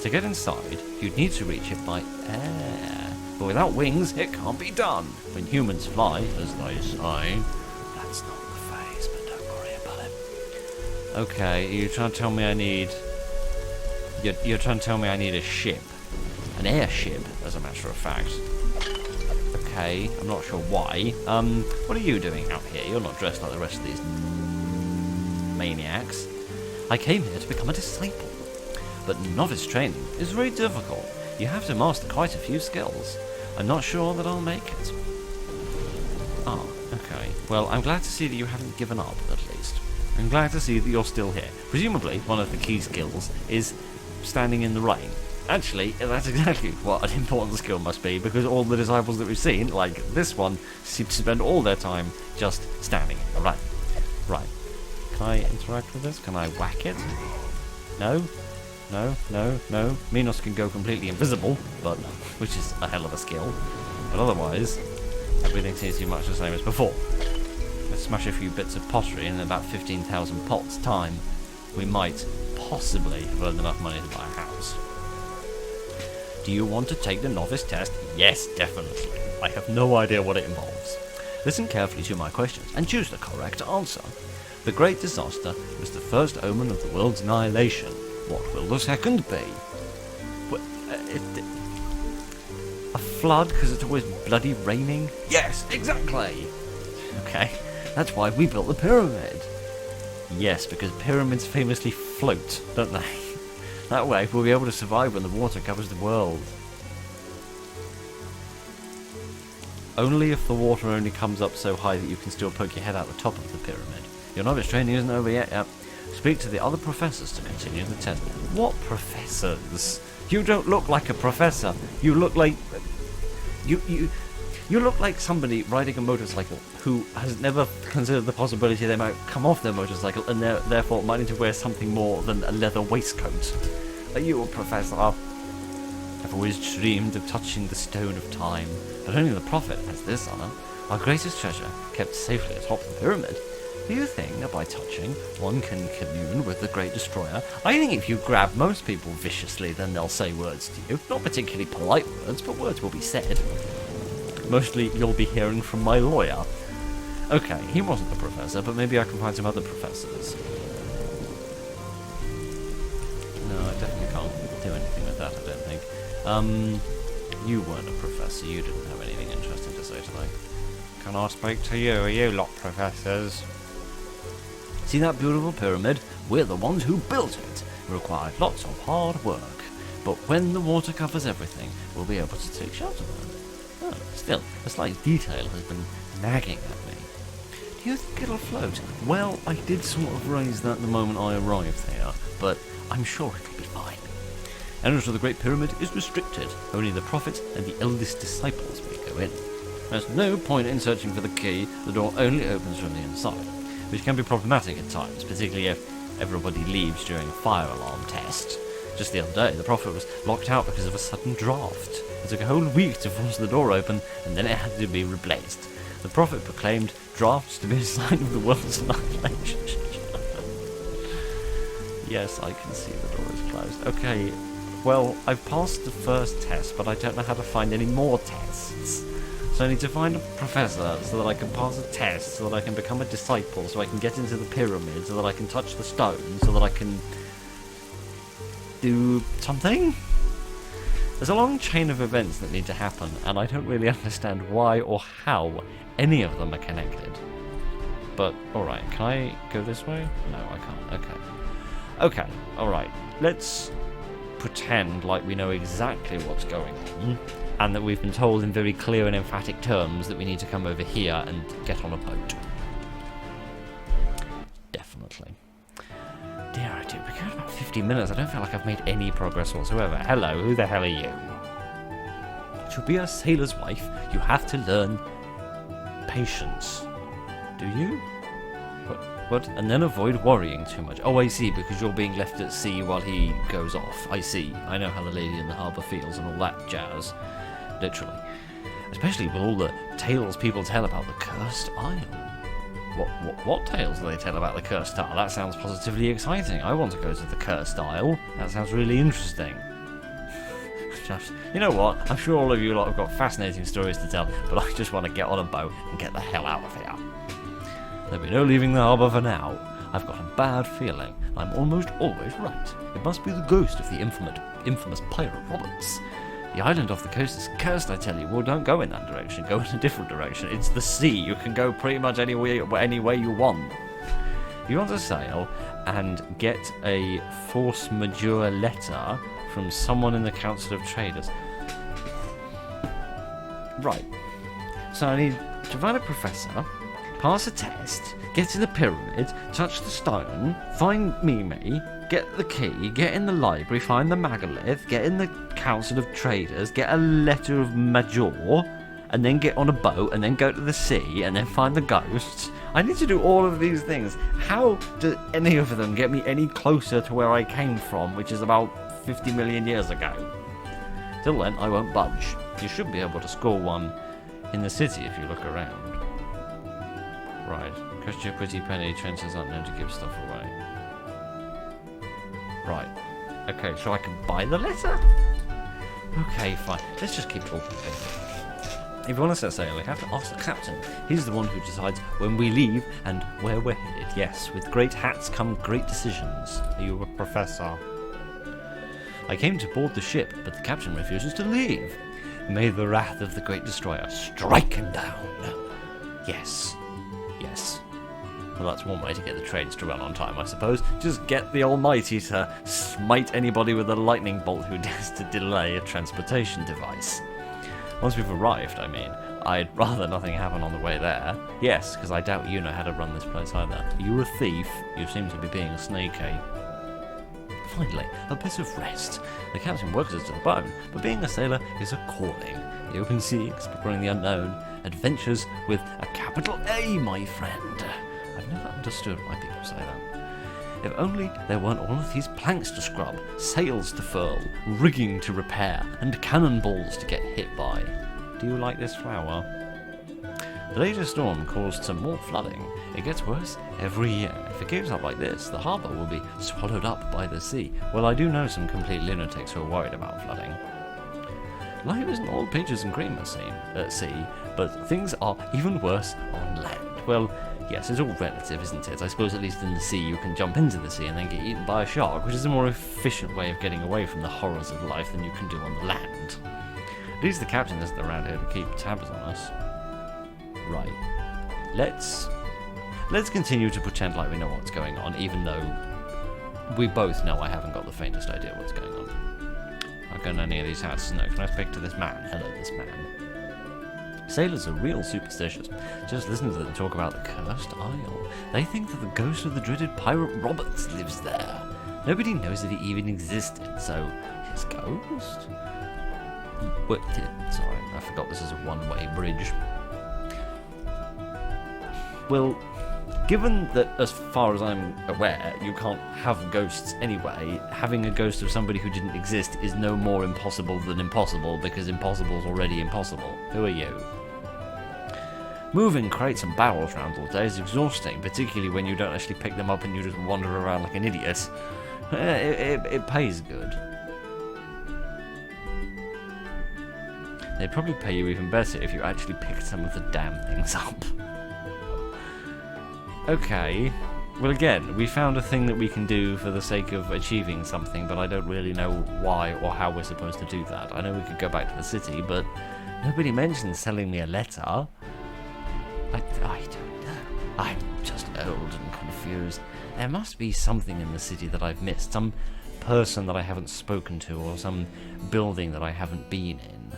To get inside, you'd need to reach it by air. But without wings, it can't be done. When humans fly, as they say, that's not the phase, but don't worry about it. Okay, you're trying to tell me I need... You're trying to tell me I need a ship. An airship, as a matter of fact. Okay, I'm not sure why. What are you doing out here? You're not dressed like the rest of these maniacs. I came here to become a disciple. But novice training is very difficult. You have to master quite a few skills. I'm not sure that I'll make it. Oh, okay. Well, I'm glad to see that you haven't given up, at least. I'm glad to see that you're still here. Presumably, one of the key skills is standing in the rain. Actually, that's exactly what an important skill must be, because all the disciples that we've seen, like this one, seem to spend all their time just standing in the rain. Right. Can I interact with this? Can I whack it? No? No, no, no. Minos can go completely invisible, but which is a hell of a skill. But otherwise, everything seems to be much the same as before. Let's smash a few bits of pottery, and in about 15,000 pots time, we might possibly have earned enough money to buy a house. Do you want to take the novice test? Yes, definitely. I have no idea what it involves. Listen carefully to my questions and choose the correct answer. The Great Disaster was the first omen of the world's annihilation. What will the second be? A flood because it's always bloody raining? Yes, exactly! Okay, that's why we built the pyramid. Yes, because pyramids famously float, don't they? That way we'll be able to survive when the water covers the world. Only if the water only comes up so high that you can still poke your head out the top of the pyramid. Your novice training isn't over yet. Speak to the other professors to continue the test. What professors? You don't look like a professor. You look like... You look like somebody riding a motorcycle who has never considered the possibility they might come off their motorcycle and therefore might need to wear something more than a leather waistcoat. Are you a professor? I've always dreamed of touching the stone of time, but only the prophet has this honor. Our greatest treasure, kept safely atop the pyramid. Do you think that by touching, one can commune with the Great Destroyer? I think if you grab most people viciously, then they'll say words to you. Not particularly polite words, but words will be said. Mostly you'll be hearing from my lawyer. Okay, he wasn't a professor, but maybe I can find some other professors. No, I definitely can't do anything with that, I don't think. You weren't a professor, you didn't have anything interesting to say today. Can I speak to you? Are you lot professors? See that beautiful pyramid? We're the ones who built it. It required lots of hard work. But when the water covers everything, we'll be able to take shelter of it. Oh, still, a slight detail has been nagging at me. Do you think it'll float? Well, I did sort of raise that the moment I arrived here, but I'm sure it'll be fine. Entrance to the Great Pyramid is restricted. Only the Prophet and the eldest disciples may go in. There's no point in searching for the key. The door only opens from the inside, which can be problematic at times, particularly if everybody leaves during a fire alarm test. Just the other day, the Prophet was locked out because of a sudden draft. It took a whole week to force the door open, and then it had to be replaced. The Prophet proclaimed drafts to be a sign of the world's annihilation. Yes, I can see the door is closed. Okay, well, I've passed the first test, but I don't know how to find any more tests. So I need to find a professor so that I can pass a test, so that I can become a disciple, so I can get into the pyramid, so that I can touch the stone, so that I can do something? There's a long chain of events that need to happen, and I don't really understand why or how any of them are connected. But, alright, can I go this way? No, I can't. Okay. Okay, alright. Let's pretend like we know exactly what's going on, and that we've been told in very clear and emphatic terms that we need to come over here and get on a boat. Definitely. Dear, I do. We got about 50 minutes. I don't feel like I've made any progress whatsoever. Hello, who the hell are you? To be a sailor's wife, you have to learn patience. Do you? What? And then avoid worrying too much. Oh, I see, because you're being left at sea while he goes off. I see. I know how the lady in the harbour feels and all that jazz. Literally. Especially with all the tales people tell about the Cursed Isle. What tales do they tell about the Cursed Isle? That sounds positively exciting. I want to go to the Cursed Isle. That sounds really interesting. You know what? I'm sure all of you lot have got fascinating stories to tell, but I just want to get on a boat and get the hell out of here. There'll be no leaving the harbour for now. I've got a bad feeling. I'm almost always right. It must be the ghost of the infamous pirate Roberts. The island off the coast is cursed, I tell you. Well, don't go in that direction. Go in a different direction. It's the sea. You can go pretty much any way you want. You want to sail and get a force majeure letter from someone in the Council of Traders. Right. So I need to find a professor, pass a test, get to the pyramid, touch the stone, find Mimi, get the key, get in the library, find the megalith, get in the Council of Traders, get a letter of major, and then get on a boat, and then go to the sea, and then find the ghosts. I need to do all of these things. How do any of them get me any closer to where I came from, which is about 50 million years ago? Till then, I won't budge. You should be able to score one in the city if you look around. Right. Cost you a pretty penny, trenches aren't known to give stuff away. Right. Okay, so I can buy the letter? Okay, fine. Let's just keep talking. If you want to set sail, you have to ask the captain. He's the one who decides when we leave and where we're headed. Yes, with great hats come great decisions. Are you a professor? I came to board the ship, but the captain refuses to leave. May the wrath of the great destroyer strike him down. Yes. Yes. Well, that's one way to get the trains to run on time, I suppose. Just get the Almighty to smite anybody with a lightning bolt who dares to delay a transportation device. Once we've arrived, I mean, I'd rather nothing happen on the way there. Yes, because I doubt you know how to run this place either. Are you a thief? You seem to be being a snakey. Finally, a bit of rest. The captain works us to the bone, but being a sailor is a calling. The open sea, exploring the unknown, adventures with a capital A, my friend. I've never understood why people say that. If only there weren't all of these planks to scrub, sails to furl, rigging to repair, and cannonballs to get hit by. Do you like this flower? The latest storm caused some more flooding. It gets worse every year. If it keeps up like this, the harbour will be swallowed up by the sea. Well, I do know some complete lunatics who are worried about flooding. Life isn't all peaches and cream at sea, but things are even worse on land. Well, yes, it's all relative, isn't it? I suppose at least in the sea you can jump into the sea and then get eaten by a shark, which is a more efficient way of getting away from the horrors of life than you can do on the land. At least the captain isn't around here to keep tabs on us. Right. Let's continue to pretend like we know what's going on, even though we both know I haven't got the faintest idea what's going on. I don't know any of these hats. No, can I speak to this man? Hello, this man. Sailors are real superstitious. Just listen to them talk about the Cursed Isle. They think that the ghost of the dreaded pirate Roberts lives there. Nobody knows that he even existed, so his ghost? Wait, sorry, I forgot this is a one-way bridge. Well, given that, as far as I'm aware, you can't have ghosts anyway, having a ghost of somebody who didn't exist is no more impossible than impossible, because impossible's already impossible. Who are you? Moving crates and barrels around all day is exhausting, particularly when you don't actually pick them up and you just wander around like an idiot. It pays good. They'd probably pay you even better if you actually picked some of the damn things up. Okay, well again, we found a thing that we can do for the sake of achieving something, but I don't really know why or how we're supposed to do that. I know we could go back to the city, but nobody mentioned selling me a letter. I don't know. I'm just old and confused. There must be something in the city that I've missed, some person that I haven't spoken to, or some building that I haven't been in.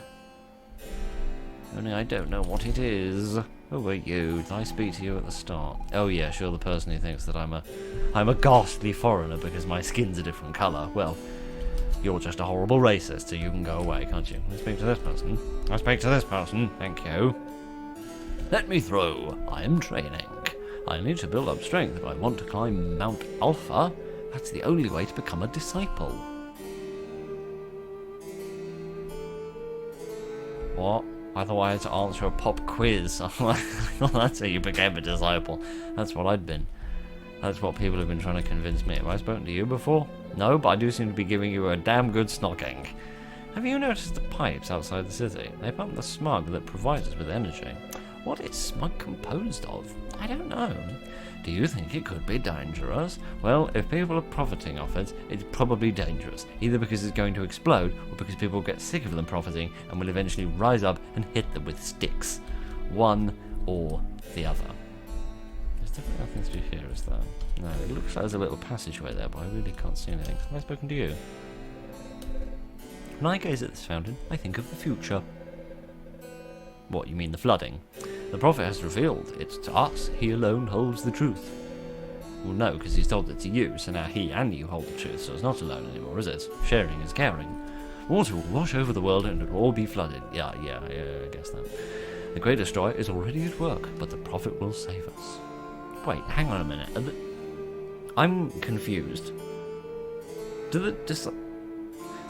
Only I don't know what it is. Who are you? Did I speak to you at the start? Oh yeah, sure, the person who thinks that I'm a ghastly foreigner because my skin's a different colour. Well, you're just a horrible racist, so you can go away, can't you? I speak to this person. I speak to this person. Thank you. Let me through. I am training. I need to build up strength if I want to climb Mount Alpha. That's the only way to become a disciple. What? I thought I had to answer a pop quiz. I'm like, well, that's how you became a disciple. That's what I'd been. That's what people have been trying to convince me. Have I spoken to you before? No, but I do seem to be giving you a damn good snocking. Have you noticed the pipes outside the city? They pump the smog that provides us with energy. What is smog composed of? I don't know. Do you think it could be dangerous? Well, if people are profiting off it, it's probably dangerous. Either because it's going to explode, or because people will get sick of them profiting and will eventually rise up and hit them with sticks. One or the other. There's definitely nothing through here, is there? No, it looks like there's a little passageway there, but I really can't see anything. Have I spoken to you? When I gaze at this fountain, I think of the future. What, you mean the flooding? The prophet has revealed it to us. He alone holds the truth. Well, no, because he's told it to you, so now he and you hold the truth, so it's not alone anymore, is it? Sharing is caring. Water will wash over the world and it'll all be flooded. Yeah, I guess that. The Great Destroyer is already at work, but the prophet will save us. Wait, hang on a minute. I'm confused.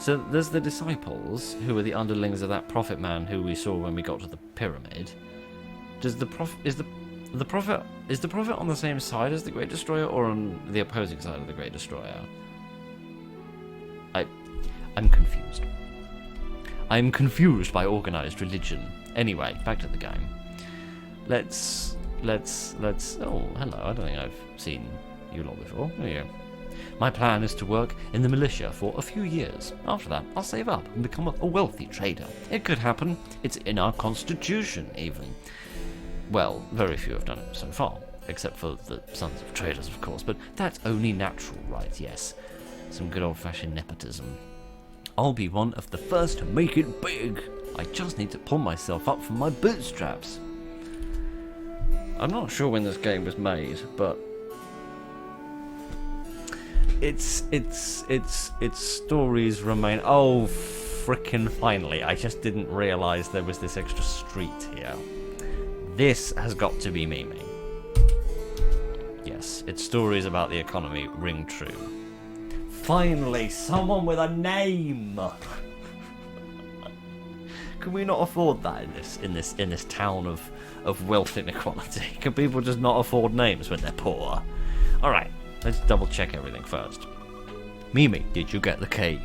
So there's the disciples, who are the underlings of that prophet man who we saw when we got to the pyramid. Is the prophet on the same side as the Great Destroyer, or on the opposing side of the Great Destroyer? I'm confused. I'm confused by organized religion. Anyway, back to the game. Let's. Oh, hello. I don't think I've seen you lot before. There you go. My plan is to work in the militia for a few years. After that, I'll save up and become a wealthy trader. It could happen. It's in our constitution, even. Well, very few have done it so far, except for the sons of traders, of course, but that's only natural, right? Yes. Some good old-fashioned nepotism. I'll be one of the first to make it big. I just need to pull myself up from my bootstraps. I'm not sure when this game was made, but its stories remain. Oh, frickin' finally! I just didn't realise there was this extra street here. This has got to be Mimi. Yes, its stories about the economy ring true. Finally, someone with a name. Can we not afford that in this town of wealth inequality? Can people just not afford names when they're poor? All right, let's double check everything first. Mimi, did you get the key?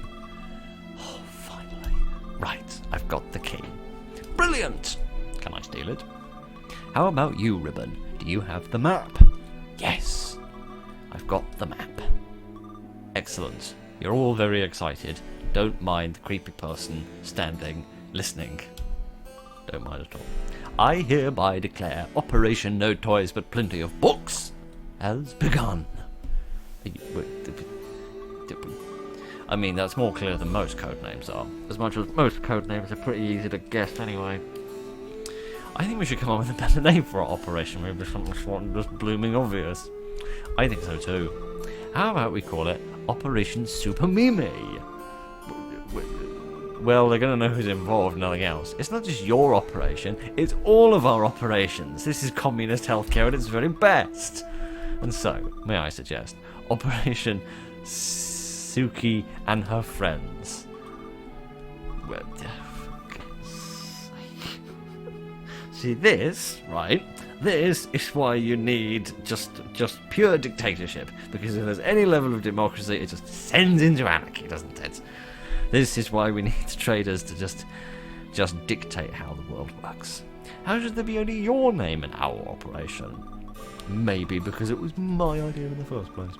Oh, finally. Right, I've got the key. Brilliant. Can I steal it? How about you, Ribbon? Do you have the map? Yes, I've got the map. Excellent. You're all very excited. Don't mind the creepy person standing, listening. Don't mind at all. I hereby declare Operation No Toys But Plenty of Books has begun. I mean, that's more clear than most codenames are. As much as most codenames are pretty easy to guess anyway. I think we should come up with a better name for our operation. Maybe something just blooming obvious. I think so too. How about we call it Operation Super Mimi? Well, they're going to know who's involved, nothing else. It's not just your operation, it's all of our operations. This is communist healthcare at its very best. And so, may I suggest, Operation Suki and her friends. Well, see this, right? This is why you need just pure dictatorship, because if there's any level of democracy, it just sends into anarchy, doesn't it? This is why we need traders to just dictate how the world works. How should there be only your name in our operation? Maybe because it was my idea in the first place.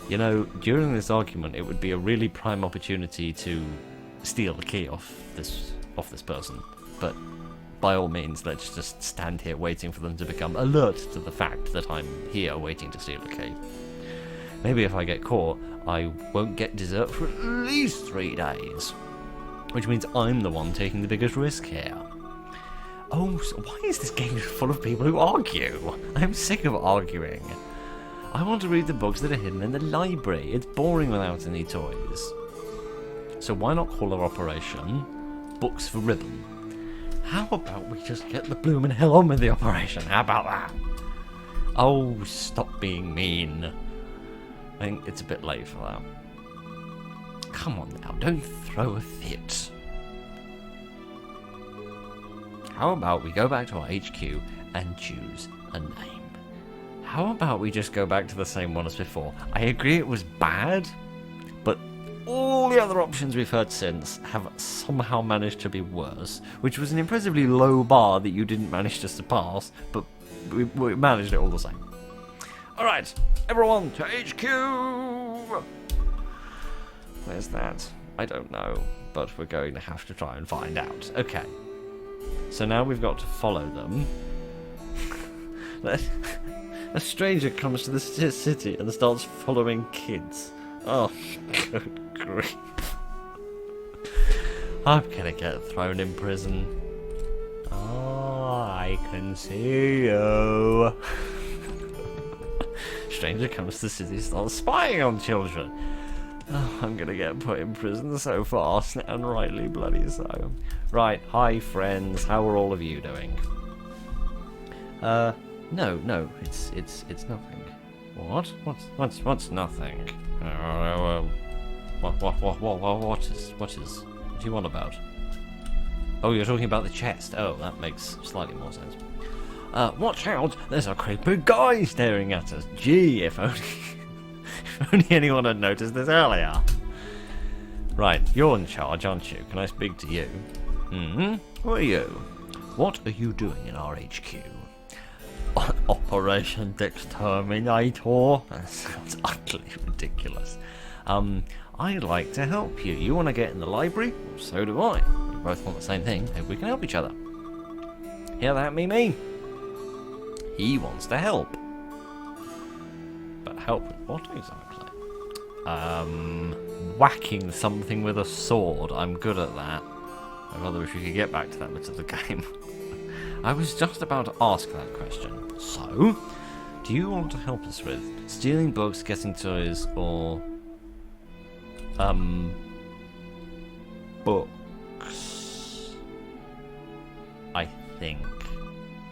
You know, during this argument, it would be a really prime opportunity to steal the key off this person, but by all means, let's just stand here waiting for them to become alert to the fact that I'm here waiting to steal a key. Maybe if I get caught, I won't get dessert for at least 3 days. Which means I'm the one taking the biggest risk here. Oh, so why is this game full of people who argue? I'm sick of arguing. I want to read the books that are hidden in the library. It's boring without any toys. So why not call our operation Books for Ribbon? How about we just get the bloomin' hell on with the operation? How about that? Oh, stop being mean. I think it's a bit late for that. Come on now, don't throw a fit. How about we go back to our HQ and choose a name? How about we just go back to the same one as before? I agree it was bad, but all the other options we've heard since have somehow managed to be worse, which was an impressively low bar that you didn't manage to surpass, but we managed it all the same. Alright, everyone to HQ! Where's that? I don't know, but we're going to have to try and find out. Okay, so now we've got to follow them. A stranger comes to the city and starts following kids. Oh, good grief. I'm gonna get thrown in prison. Oh, I can see you. Stranger comes to the city, starts spying on children. Oh, I'm gonna get put in prison so fast, and rightly bloody so. Right, hi friends, how are all of you doing? No, it's nothing. What? What's nothing? What is do you want about? Oh, you're talking about the chest. Oh, that makes slightly more sense. Watch out! There's a creepy guy staring at us. Gee, if only anyone had noticed this earlier. Right, you're in charge, aren't you? Can I speak to you? Who are you? What are you doing in our HQ? Operation Exterminator? That sounds utterly ridiculous. I'd like to help you. You want to get in the library? Well, so do I. We both want the same thing. Maybe we can help each other. Hear that, me? He wants to help. But help with what exactly? Whacking something with a sword. I'm good at that. I rather wish we could get back to that bit of the game. I was just about to ask that question. So, do you want to help us with stealing books, getting toys, or books? I think.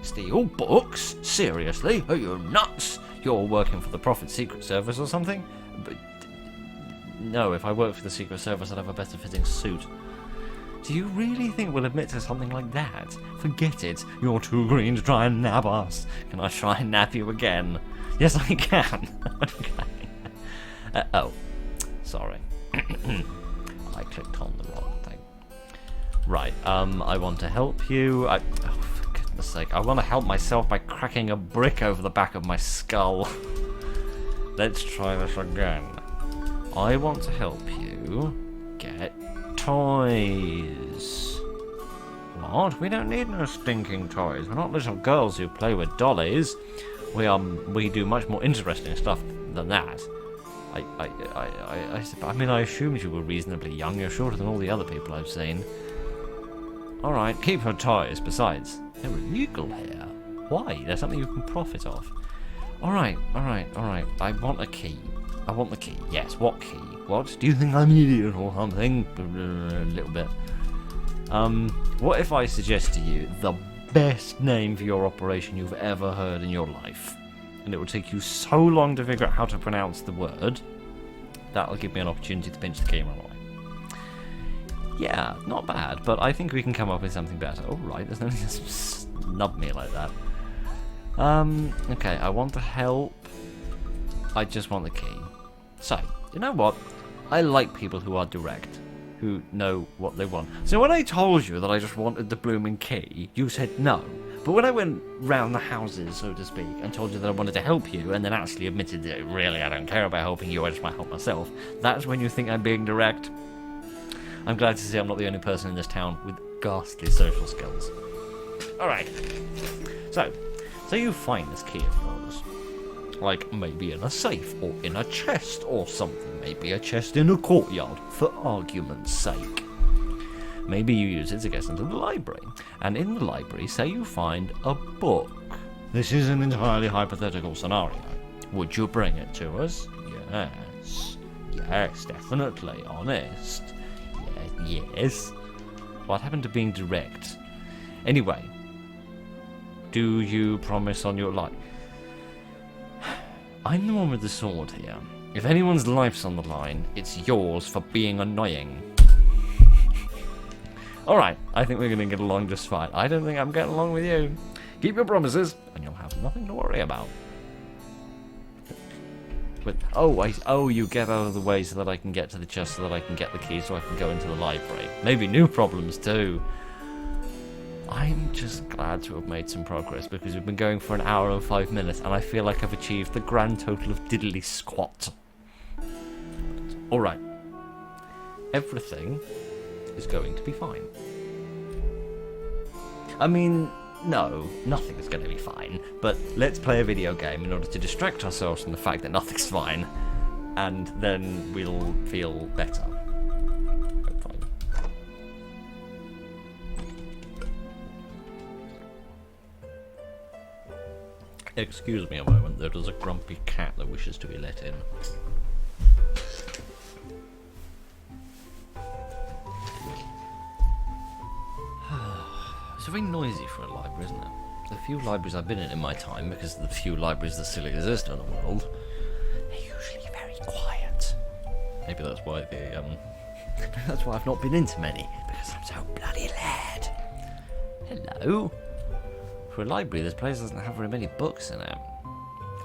Steal books? Seriously? Are you nuts? You're working for the Prophet Secret Service or something? But no, if I worked for the Secret Service, I'd have a better fitting suit. Do you really think we'll admit to something like that? Forget it. You're too green to try and nab us. Can I try and nab you again? Yes, I can. Okay. Oh, sorry. I clicked on the wrong thing. Right, I want to help you. Oh, for goodness sake. I want to help myself by cracking a brick over the back of my skull. Let's try this again. I want to help you get toys. What? We don't need no stinking toys. We're not little girls who play with dollies. We do much more interesting stuff than that. I mean, I assumed you were reasonably young. You're shorter than all the other people I've seen. Alright, keep your toys. Besides, they're illegal here. Why? They're something you can profit off. Alright. I want a key. I want the key. Yes, what key? What? Do you think I'm an idiot or something? A little bit. What if I suggest to you the best name for your operation you've ever heard in your life? And it will take you so long to figure out how to pronounce the word. That'll give me an opportunity to pinch the key and run away. Yeah, not bad, but I think we can come up with something better. Alright, there's no need to snub me like that. Okay, I want to help. I just want the key. So, you know what? I like people who are direct, who know what they want. So when I told you that I just wanted the blooming key, you said no. But when I went round the houses, so to speak, and told you that I wanted to help you, and then actually admitted that really I don't care about helping you, I just want to help myself, that's when you think I'm being direct. I'm glad to see I'm not the only person in this town with ghastly social skills. Alright. So you find this key of yours. Like, maybe in a safe, or in a chest, or something. Maybe a chest in a courtyard, for argument's sake. Maybe you use it to get into the library. And in the library, say you find a book. This is an entirely hypothetical scenario. Would you bring it to us? Yes. Yes, definitely. Honest. Yes. What happened to being direct? Anyway. Do you promise on your life? I'm the one with the sword here. If anyone's life's on the line, it's yours for being annoying. Alright, I think we're going to get along just fine. I don't think I'm getting along with you. Keep your promises, and you'll have nothing to worry about. But, oh, you get out of the way so that I can get to the chest, so that I can get the key, so I can go into the library. Maybe new problems, too. I'm just glad to have made some progress, because we've been going for an hour and 5 minutes, and I feel like I've achieved the grand total of diddly squat. Alright. Everything is going to be fine. I mean, no, nothing is going to be fine, but let's play a video game in order to distract ourselves from the fact that nothing's fine, and then we'll feel better. Hopefully. Excuse me a moment, there is a grumpy cat that wishes to be let in. It's very noisy for a library, isn't it? The few libraries I've been in my time, because the few libraries that still exist in the world, they're usually very quiet. Maybe that's why that's why I've not been into many, because I'm so bloody loud. Hello? For a library, this place doesn't have very many books in it.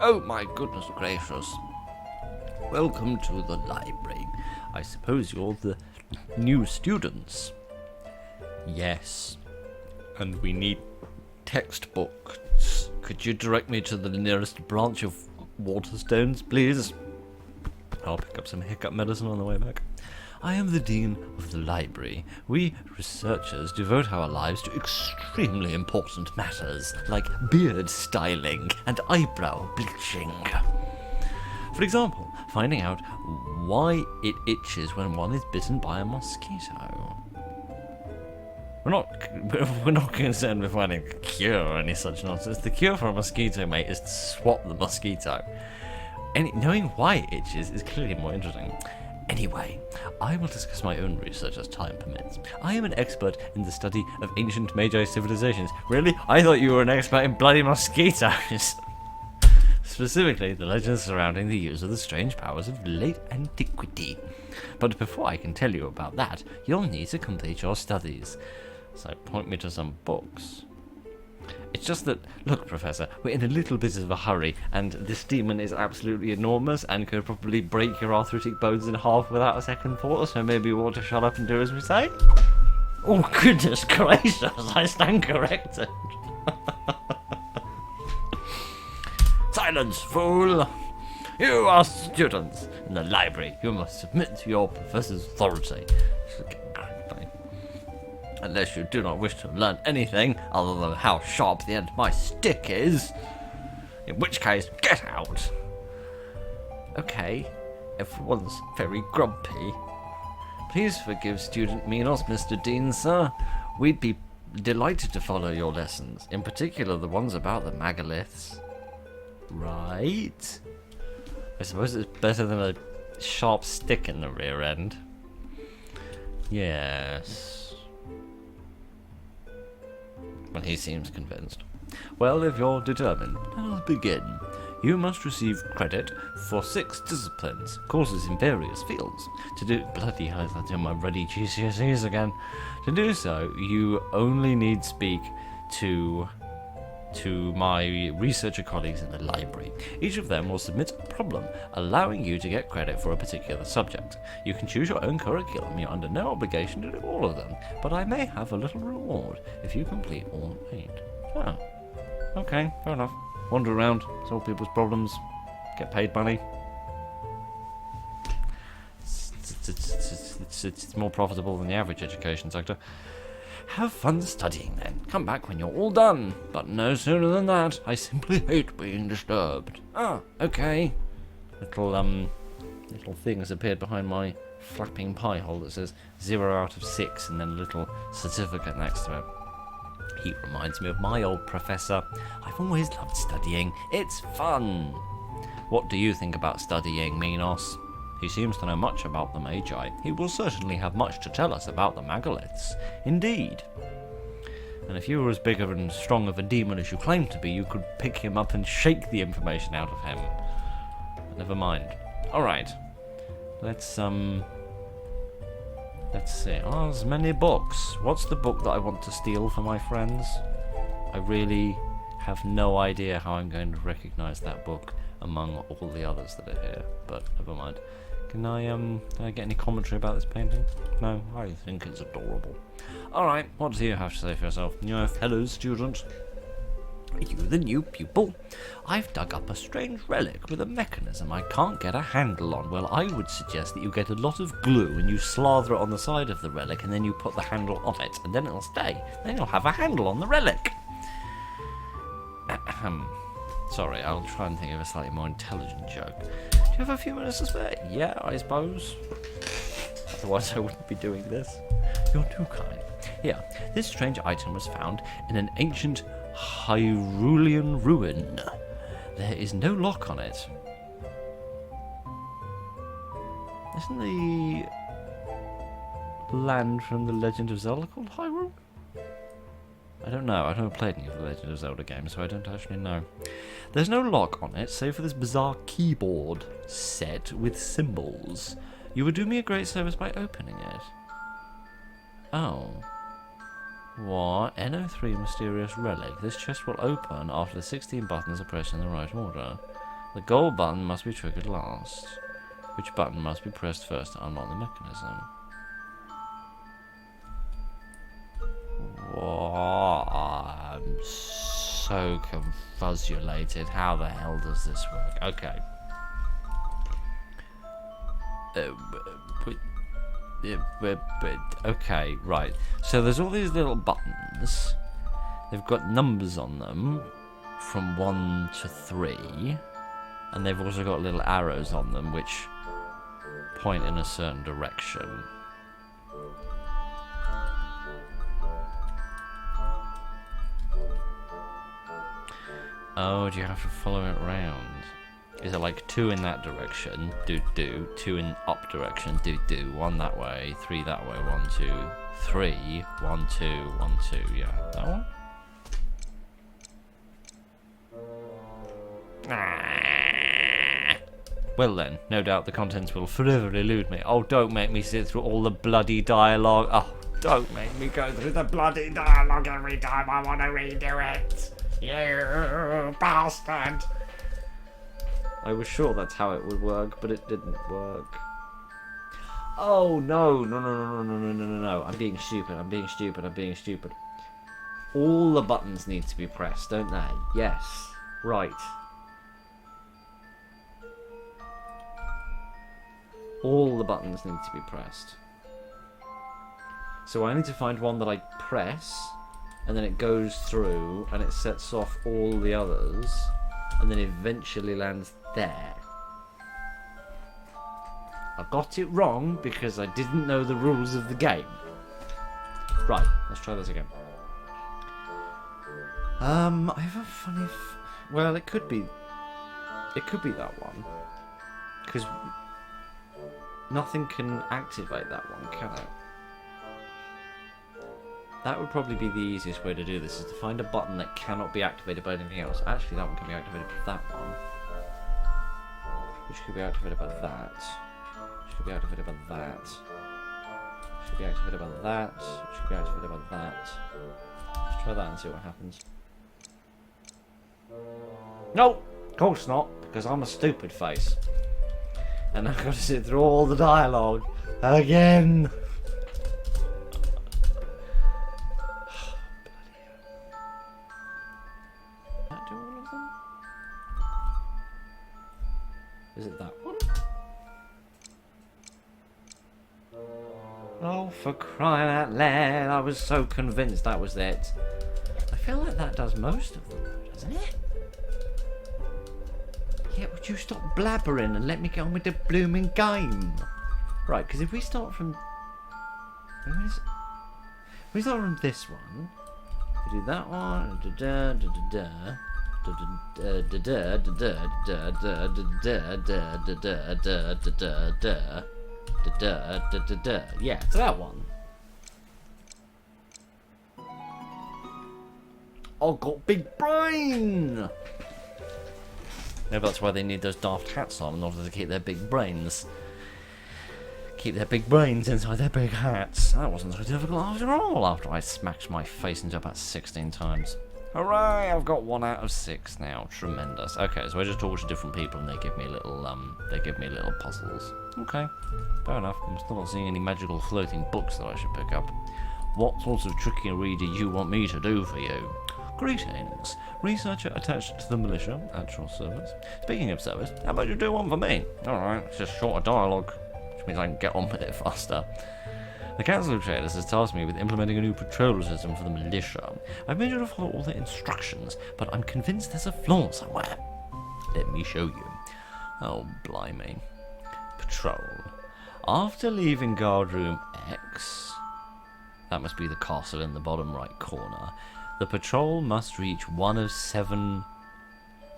Oh my goodness gracious. Welcome to the library. I suppose you're the new students. Yes. And we need textbooks. Could you direct me to the nearest branch of Waterstones, please? I'll pick up some hiccup medicine on the way back. I am the Dean of the Library. We researchers devote our lives to extremely important matters, like beard styling and eyebrow bleaching. For example, finding out why it itches when one is bitten by a mosquito. We're not concerned with finding a cure or any such nonsense. The cure for a mosquito, mate, is to swat the mosquito. Knowing why it itches is clearly more interesting. Anyway, I will discuss my own research as time permits. I am an expert in the study of ancient Magi civilizations. Really? I thought you were an expert in bloody mosquitoes. Specifically, the legends surrounding the use of the strange powers of late antiquity. But before I can tell you about that, you'll need to complete your studies. So point me to some books. It's just that, look, Professor, we're in a little bit of a hurry, and this demon is absolutely enormous and could probably break your arthritic bones in half without a second thought, so maybe we ought to shut up and do as we say? Oh, goodness gracious, I stand corrected. Silence, fool! You are students in the library. You must submit to your professor's authority. Unless you do not wish to learn anything other than how sharp the end of my stick is. In which case, get out. Okay, everyone's very grumpy. Please forgive student Minos, Mr. Dean, sir. We'd be delighted to follow your lessons, in particular the ones about the megaliths. Right? I suppose it's better than a sharp stick in the rear end. Yes. Well, he seems convinced. Well, if you're determined, I'll begin. You must receive credit for 6 disciplines, courses in various fields. To do bloody hell, I'm doing my ready GCSEs again. To do so, you only need speak to my researcher colleagues in the library. Each of them will submit a problem, allowing you to get credit for a particular subject. You can choose your own curriculum. You're under no obligation to do all of them, but I may have a little reward if you complete all 8. Oh, okay, fair enough. Wander around, solve people's problems, get paid money. It's more profitable than the average education sector. Have fun studying then. Come back when you're all done. But no sooner than that. I simply hate being disturbed. Ah, okay. Little thing has appeared behind my flapping pie hole that says 0 out of 6 and then a little certificate next to it. He reminds me of my old professor. I've always loved studying. It's fun. What do you think about studying, Minos? He seems to know much about the Magi. He will certainly have much to tell us about the megaliths. Indeed. And if you were as big and strong of a demon as you claim to be, you could pick him up and shake the information out of him. But never mind. Alright. Let's Let's see. Oh, there's many books. What's the book that I want to steal for my friends? I really have no idea how I'm going to recognise that book among all the others that are here. But never mind. Can I get any commentary about this painting? No, I think it's adorable. Alright, what do you have to say for yourself? New fellow student? You, the new pupil? I've dug up a strange relic with a mechanism I can't get a handle on. Well, I would suggest that you get a lot of glue and you slather it on the side of the relic and then you put the handle on it and then it'll stay. Then you'll have a handle on the relic. Sorry, I'll try and think of a slightly more intelligent joke. Do you have a few minutes to spare? Yeah, I suppose. Otherwise I wouldn't be doing this. You're too kind. Here, this strange item was found in an ancient Hyrulean ruin. There is no lock on it. Isn't the land from the Legend of Zelda called Hyrule? I don't know. I've never played any of the Legend of Zelda games, so I don't actually know. There's no lock on it, save for this bizarre keyboard set with symbols. You would do me a great service by opening it. Oh. What? NO3 mysterious relic. This chest will open after the 16 buttons are pressed in the right order. The gold button must be triggered last. Which button must be pressed first to unlock the mechanism? What? I'm so confusulated. How the hell does this work? Okay. Okay, right. So there's all these little buttons. They've got numbers on them from 1 to 3. And they've also got little arrows on them which point in a certain direction. Oh, do you have to follow it around? Is it like 2 in that direction, do, 2 in up direction, do, 1 that way, 3 that way, 1, 2, 3, 1, 2, 1, 2, yeah, that one? Well then, no doubt the contents will forever elude me. Oh, don't make me sit through all the bloody dialogue. Oh, don't make me go through the bloody dialogue every time I want to redo it. You bastard. I was sure that's how it would work, but it didn't work. Oh, no. I'm being stupid. All the buttons need to be pressed, don't they? Yes. Right. All the buttons need to be pressed. So I need to find one that I press, and then it goes through, and it sets off all the others, and then eventually lands there. I got it wrong because I didn't know the rules of the game. Right, let's try this again. I have a funny... well, it could be that one. Because nothing can activate that one, can it? That would probably be the easiest way to do this, is to find a button that cannot be activated by anything else. Actually, that one can be activated by that one. Which could be activated by that. Which could be activated by that. Which could be activated by that. Which could be activated by that. Let's try that and see what happens. No! Of course not, because I'm a stupid face. And I've got to sit through all the dialogue again. Is it that one? Oh, for crying out loud, I was so convinced that was it. I feel like that does most of them, doesn't it? Yeah, would you stop blabbering and let me get on with the blooming game? Right, because if we start from... if we start from this one, we do that one, yeah, it's that one. I've got big brain. Maybe that's why they need those daft hats on, in order to keep their big brains. keep their big brains inside their big hats. That wasn't so difficult after all, after I smashed my face into about 16 times. Hooray, I've got 1 out of 6 now. Tremendous. Okay, so I just talk to different people and they give me little puzzles. Okay, fair enough. I'm still not seeing any magical floating books that I should pick up. What sort of trickery do you want me to do for you? Greetings. Researcher attached to the militia at your service. Speaking of service, how about you do one for me? Alright, it's just shorter dialogue, which means I can get on with it faster. The Council of Traders has tasked me with implementing a new patrol system for the militia. I've made sure to follow all the instructions, but I'm convinced there's a flaw somewhere. Let me show you. Oh, blimey. Patrol. After leaving guard room X, that must be the castle in the bottom right corner, the patrol must reach one of 7...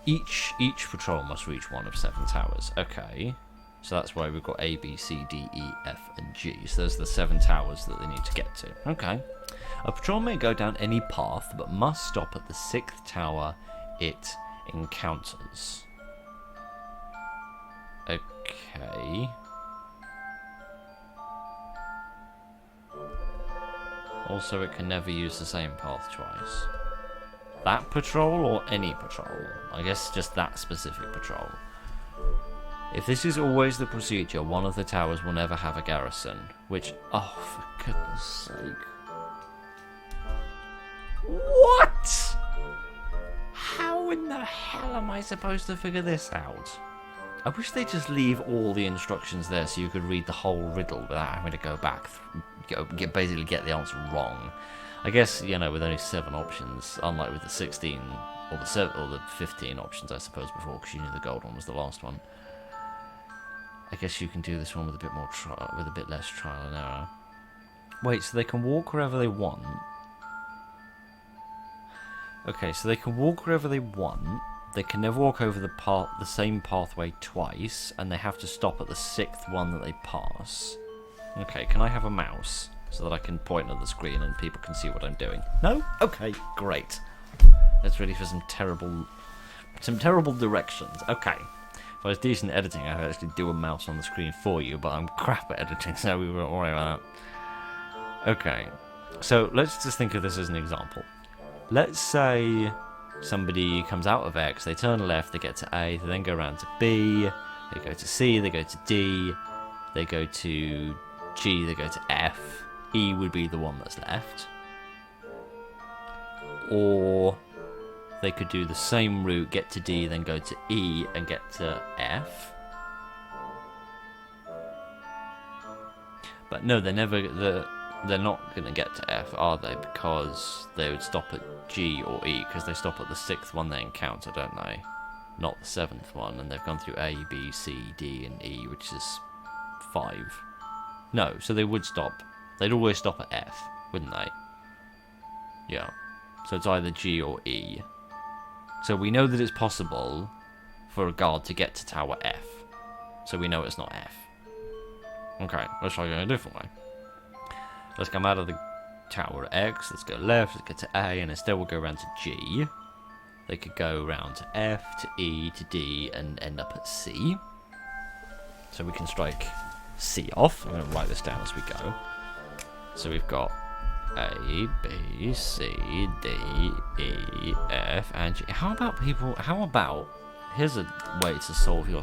Each patrol must reach one of 7 towers. Okay. So that's why we've got A, B, C, D, E, F, and G. So there's the 7 towers that they need to get to. Okay. A patrol may go down any path, but must stop at the 6th tower it encounters. Okay. Also, it can never use the same path twice. That patrol or any patrol? I guess just that specific patrol. If this is always the procedure, one of the towers will never have a garrison. Which, oh, for goodness sake. What? How in the hell am I supposed to figure this out? I wish they'd just leave all the instructions there so you could read the whole riddle without having to go back, basically get the answer wrong. I guess, you know, with only 7 options, unlike with the 16 or the 15 options, I suppose, before, because you knew the gold one was the last one. I guess you can do this one with a bit more with a bit less trial and error. Wait, so they can walk wherever they want. Okay, so they can walk wherever they want. They can never walk over the same pathway twice, and they have to stop at the 6th one that they pass. Okay, can I have a mouse so that I can point at the screen and people can see what I'm doing? No? Okay, great. Let's ready for some terrible directions. Okay. If I was decent at editing, I could actually do a mouse on the screen for you, but I'm crap at editing, so we won't worry about that. Okay, so let's just think of this as an example. Let's say somebody comes out of X, they turn left, they get to A, they then go around to B, they go to C, they go to D, they go to G, they go to F. E would be the one that's left. Or they could do the same route, get to D, then go to E and get to F. But no, they're not going to get to F, are they? Because they would stop at G or E, because they stop at the 6th one they encounter, don't they? Not the 7th one, and they've gone through A, B, C, D, and E, which is 5. No, so they would stop. They'd always stop at F, wouldn't they? Yeah. So it's either G or E. So we know that it's possible for a guard to get to Tower F. So we know it's not F. Okay, let's try going a different way. Let's come out of the Tower X, let's go left, let's get to A, and instead we'll go around to G. They could go around to F, to E, to D, and end up at C. So we can strike C off. I'm going to write this down as we go. So we've got A, B, C, D, E, F, and G. How about, here's a way to solve your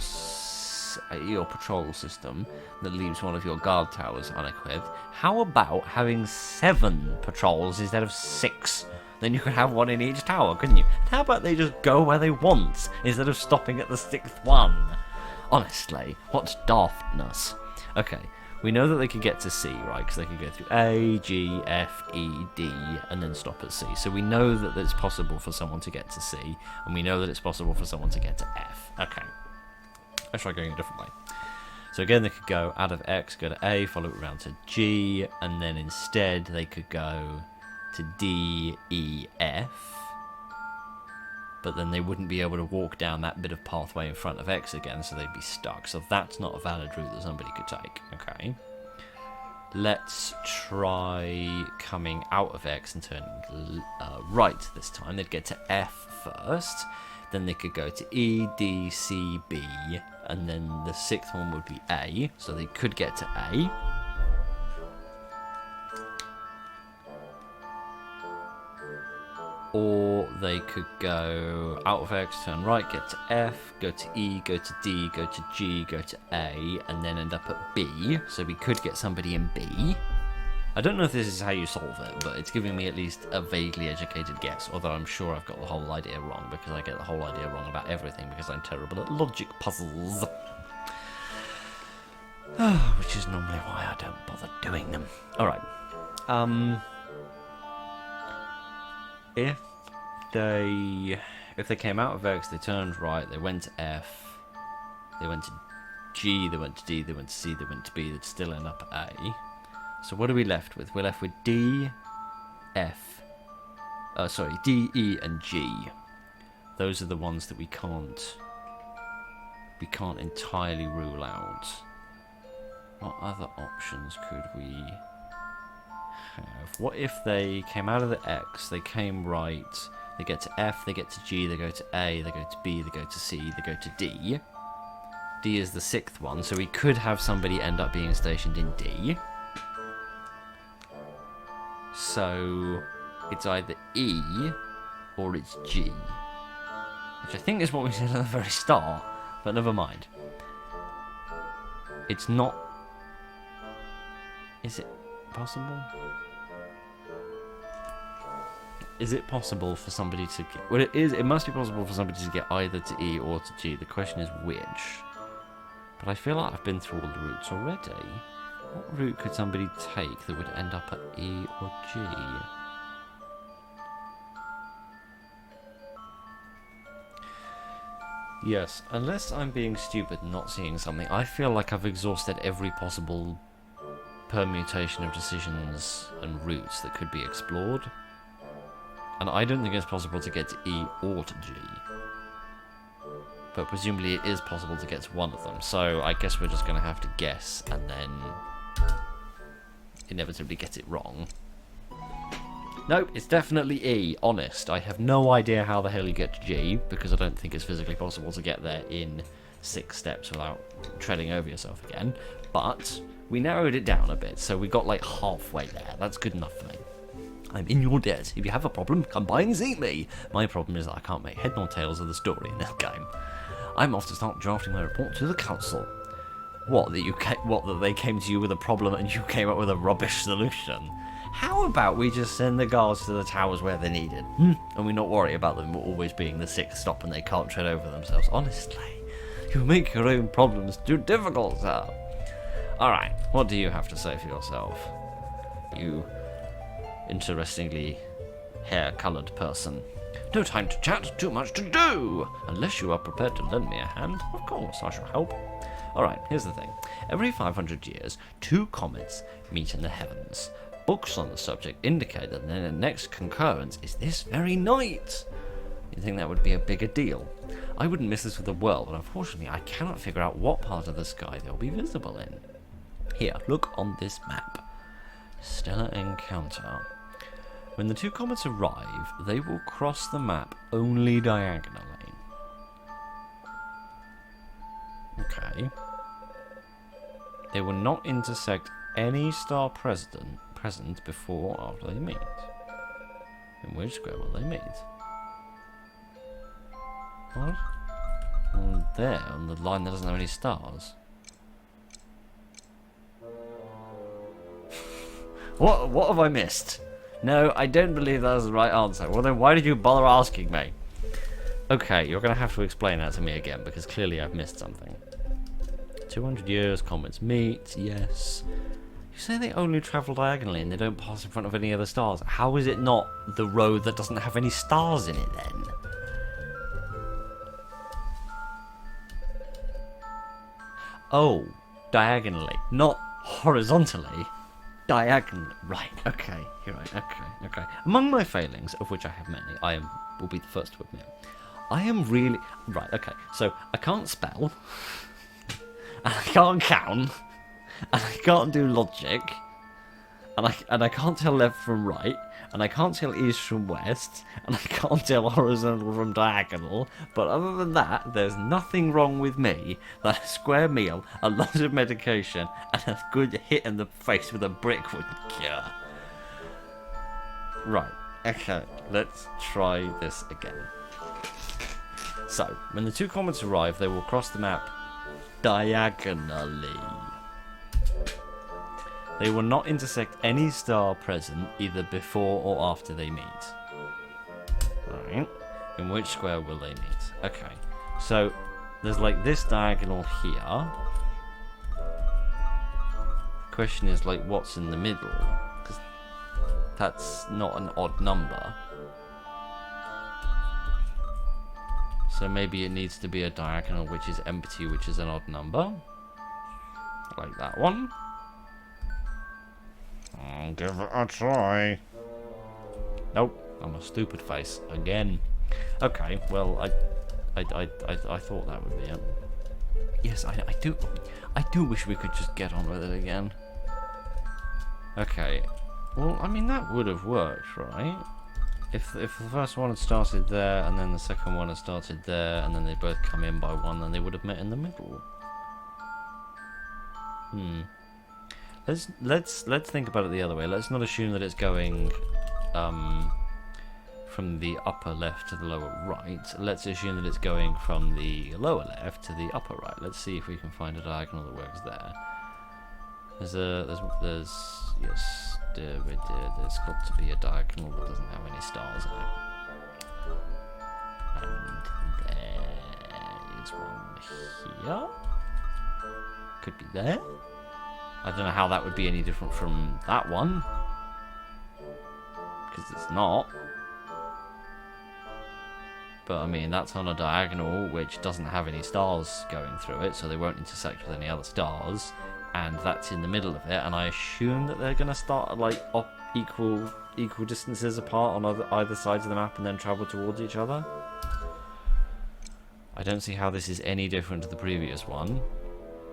patrol system that leaves one of your guard towers unequipped. How about having 7 patrols instead of 6? Then you could have one in each tower, couldn't you? And how about they just go where they want instead of stopping at the 6th one? Honestly, what daftness. Okay, we know that they could get to C, right? Because they could go through A, G, F, E, D, and then stop at C. So we know that it's possible for someone to get to C, and we know that it's possible for someone to get to F. Okay. Let's try going a different way. So again, they could go out of X, go to A, follow it around to G, and then instead they could go to D, E, F. But then they wouldn't be able to walk down that bit of pathway in front of X again, so they'd be stuck. So that's not a valid route that somebody could take. Okay. Let's try coming out of X and turning right this time. They'd get to F first. Then they could go to E, D, C, B, and then the 6th one would be A, so they could get to A. Or they could go out of X, turn right, get to F, go to E, go to D, go to G, go to A, and then end up at B. So we could get somebody in B. I don't know if this is how you solve it, but it's giving me at least a vaguely educated guess, although I'm sure I've got the whole idea wrong, because I get the whole idea wrong about everything, because I'm terrible at logic puzzles. Which is normally why I don't bother doing them. Alright. If they came out of X, they turned right, they went to F, they went to G, they went to D, they went to C, they went to B, they'd still end up at A. So what are we left with? We're left with D, F, D, E, and G. Those are the ones that we can't entirely rule out. What other options could we have? What if they came out of the X, they came right, they get to F, they get to G, they go to A, they go to B, they go to C, they go to D. D is the 6th one, so we could have somebody end up being stationed in D. So it's either E or it's G, which I think is what we said at the very start, but never mind. It's not. Is it possible? Is it possible for somebody to get... Well, it is. It must be possible for somebody to get either to E or to G. The question is which. But I feel like I've been through all the routes already. What route could somebody take that would end up at E or G? Yes, unless I'm being stupid and not seeing something, I feel like I've exhausted every possible permutation of decisions and routes that could be explored. And I don't think it's possible to get to E or to G. But presumably it is possible to get to one of them, so I guess we're just going to have to guess and then inevitably get it wrong. Nope, it's definitely E, honest. I have no idea how the hell you get to G, because I don't think it's physically possible to get there in 6 steps without treading over yourself again. But we narrowed it down a bit, so we got like halfway there. That's good enough for me. I'm in your debt. If you have a problem, come by and see me. My problem is that I can't make head nor tails of the story in this game. I'm off to start drafting my report to the council. What, that they came to you with a problem and you came up with a rubbish solution? How about we just send the guards to the towers where they're needed, and we not worry about them always being the 6th stop and they can't tread over themselves? Honestly, you make your own problems too difficult, sir. Alright, what do you have to say for yourself? You interestingly hair-coloured person. No time to chat, too much to do! Unless you are prepared to lend me a hand, of course I shall help. Alright, here's the thing. Every 500 years, 2 comets meet in the heavens. Books on the subject indicate that their next concurrence is this very night. You'd think that would be a bigger deal. I wouldn't miss this for the world, but unfortunately I cannot figure out what part of the sky they'll be visible in. Here, look on this map. Stellar encounter. When the 2 comets arrive, they will cross the map only diagonally. Okay. They will not intersect any star present before or after they meet. In which square will they meet? What? There, on the line that doesn't have any stars. What have I missed? No, I don't believe that was the right answer. Well then, why did you bother asking me? Okay, you're going to have to explain that to me again, because clearly I've missed something. 200 years, comets meet, yes. You say they only travel diagonally and they don't pass in front of any other stars. How is it not the road that doesn't have any stars in it then? Oh, diagonally, not horizontally. Diagonal. Right, okay, you're right, okay. Among my failings, of which I have many, will be the first to admit, I am really... Right, okay, so I can't spell, and I can't count, and I can't do logic, and I can't tell left from right, and I can't tell east from west, and I can't tell horizontal from diagonal. But other than that, there's nothing wrong with me that a square meal, a lot of medication, and a good hit in the face with a brick would cure. Right, okay, let's try this again. So, when the two comets arrive, they will cross the map diagonally. They will not intersect any star present either before or after they meet. Right. In which square will they meet? Okay. So, there's like this diagonal here. The question is like what's in the middle? Because that's not an odd number. So maybe it needs to be a diagonal which is empty, which is an odd number. Like that one. I'll give it a try. Nope, I'm a stupid face again. Okay, well, I thought that would be it. Yes, I do wish we could just get on with it again. Okay, well, I mean that would have worked, right? If the first one had started there and then the second one had started there and then they both come in by one, then they would have met in the middle. Let's think about it the other way. Let's not assume that it's going from the upper left to the lower right. Let's assume that it's going from the lower left to the upper right. Let's see if we can find a diagonal that works there. There's got to be a diagonal that doesn't have any stars in it. And there is one here. Could be there. I don't know how that would be any different from that one. Because it's not. But I mean, that's on a diagonal which doesn't have any stars going through it, so they won't intersect with any other stars. And that's in the middle of it, and I assume that they're going to start at like equal distances apart on either sides of the map and then travel towards each other. I don't see how this is any different to the previous one.